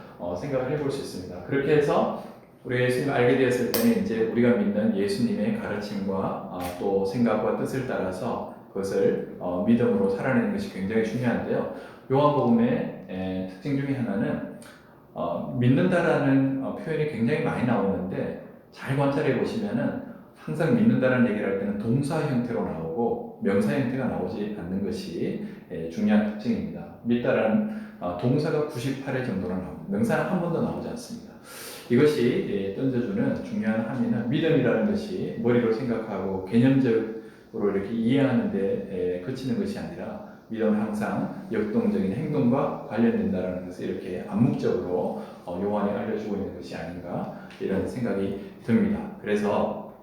생각을 해볼 수 있습니다. 그렇게 해서 우리가 예수님을 알게 되었을 때는 이제 우리가 믿는 예수님의 가르침과 또 생각과 뜻을 따라서 그것을 믿음으로 살아내는 것이 굉장히 중요한데요. 요한복음의 특징 중에 하나는 믿는다라는 표현이 굉장히 많이 나오는데 잘 관찰해 보시면은 항상 믿는다라는 얘기를 할 때는 동사 형태로 나오고 명사 형태가 나오지 않는 것이 중요한 특징입니다. 믿다라는 동사가 98회 정도나 나옵니다. 명사는 한 번도 나오지 않습니다. 이것이 던져주는 중요한 함의는 믿음이라는 것이 머리로 생각하고 개념적으로 이렇게 이해하는 데 그치는 것이 아니라 믿음은 항상 역동적인 행동과 관련된다는 것을 이렇게 암묵적으로 요한이 알려주고 있는 것이 아닌가 이런 생각이 듭니다. 그래서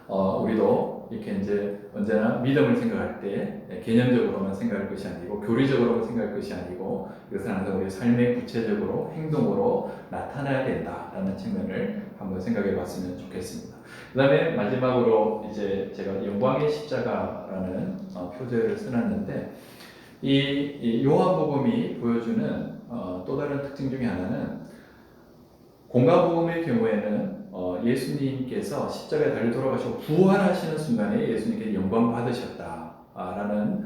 우리도 이렇게 이제 언제나 믿음을 생각할 때 개념적으로만 생각할 것이 아니고 교리적으로만 생각할 것이 아니고 이것은 항상 우리 삶의 구체적으로 행동으로 나타나야 된다라는 측면을 한번 생각해 봤으면 좋겠습니다. 그 다음에 마지막으로 이제 제가 영광의 십자가라는 표제를 써놨는데 이 요한복음이 보여주는 또 다른 특징 중에 하나는 공가복음의 경우에는 예수님께서 십자가에 달려 돌아가시고 부활하시는 순간에 예수님께 영광 받으셨다라는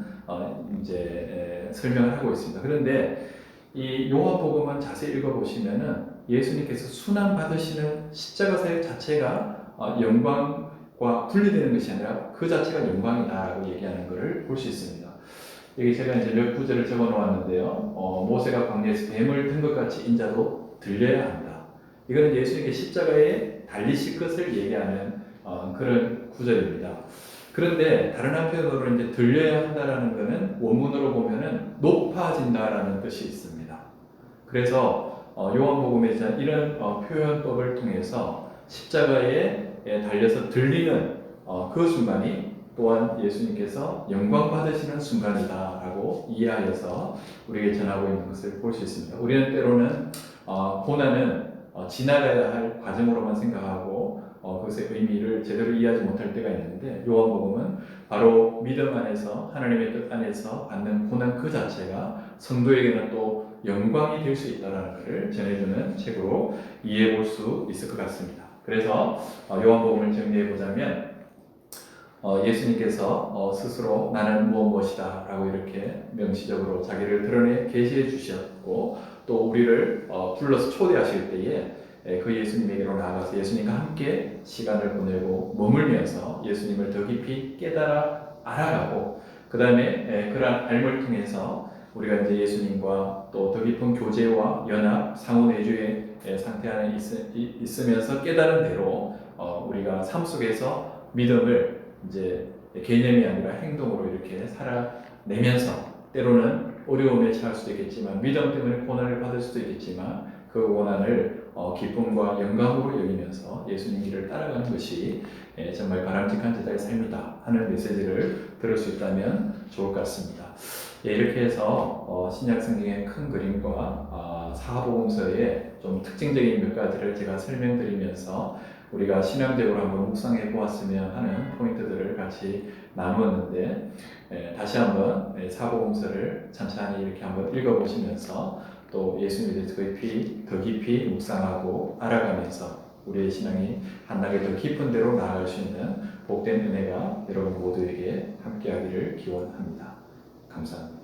이제 설명을 하고 있습니다. 그런데 이 요한복음은 자세히 읽어보시면은 예수님께서 순환 받으시는 십자가 사역 자체가 영광과 분리되는 것이 아니라 그 자체가 영광이다라고 얘기하는 것을 볼 수 있습니다. 여기 제가 이제 몇 구절을 적어 놓았는데요. 모세가 광야에서 뱀을 든 것 같이 인자도 들려야 한다. 이거는 예수님께 십자가에 달리실 것을 얘기하는 그런 구절입니다. 그런데 다른 한편으로 이제 들려야 한다라는 것은 원문으로 보면은 높아진다라는 뜻이 있습니다. 그래서 요한복음에 이런 표현법을 통해서 십자가에 달려서 들리는 그 순간이 또한 예수님께서 영광 받으시는 순간이다라고 이해하여서 우리에게 전하고 있는 것을 볼 수 있습니다. 우리는 때로는 고난은 지나가야 할 과정으로만 생각하고 그것의 의미를 제대로 이해하지 못할 때가 있는데 요한복음은 바로 믿음 안에서 하나님의 뜻 안에서 받는 고난 그 자체가 성도에게는 또 영광이 될 수 있다는 것을 전해주는 책으로 이해해 볼 수 있을 것 같습니다. 그래서 요한복음을 정리해 보자면 예수님께서 스스로 나는 무엇이다 라고 이렇게 명시적으로 자기를 드러내 계시해 주셨고 또 우리를 불러서 초대하실 때에 그 예수님에게로 나아가서 예수님과 함께 시간을 보내고 머물면서 예수님을 더 깊이 깨달아 알아가고 그 다음에 그러한 알을 통해서 우리가 이제 예수님과 또 더 깊은 교제와 연합, 상호내주의 상태 안에 있으면서 깨달은 대로 우리가 삶 속에서 믿음을 이제 개념이 아니라 행동으로 이렇게 살아내면서 때로는 어려움에 처할 수도 있겠지만 믿음 때문에 고난을 받을 수도 있겠지만 그 고난을 기쁨과 영광으로 여기면서 예수님 길을 따라가는 것이 정말 바람직한 제자의 삶이다 하는 메시지를 들을 수 있다면 좋을 것 같습니다. 이렇게 해서 신약 성경의 큰 그림과 사복음서의 좀 특징적인 몇 가지를 제가 설명드리면서 우리가 신앙적으로 한번 묵상해 보았으면 하는 포인트들을 같이 나누었는데 다시 한번 사복음서를 천천히 이렇게 한번 읽어보시면서 또 예수님에 대해서 더 깊이 묵상하고 알아가면서 우리의 신앙이 한 단계 더 깊은 데로 나아갈 수 있는 복된 은혜가 여러분 모두에게 함께하기를 기원합니다. 감사합니다.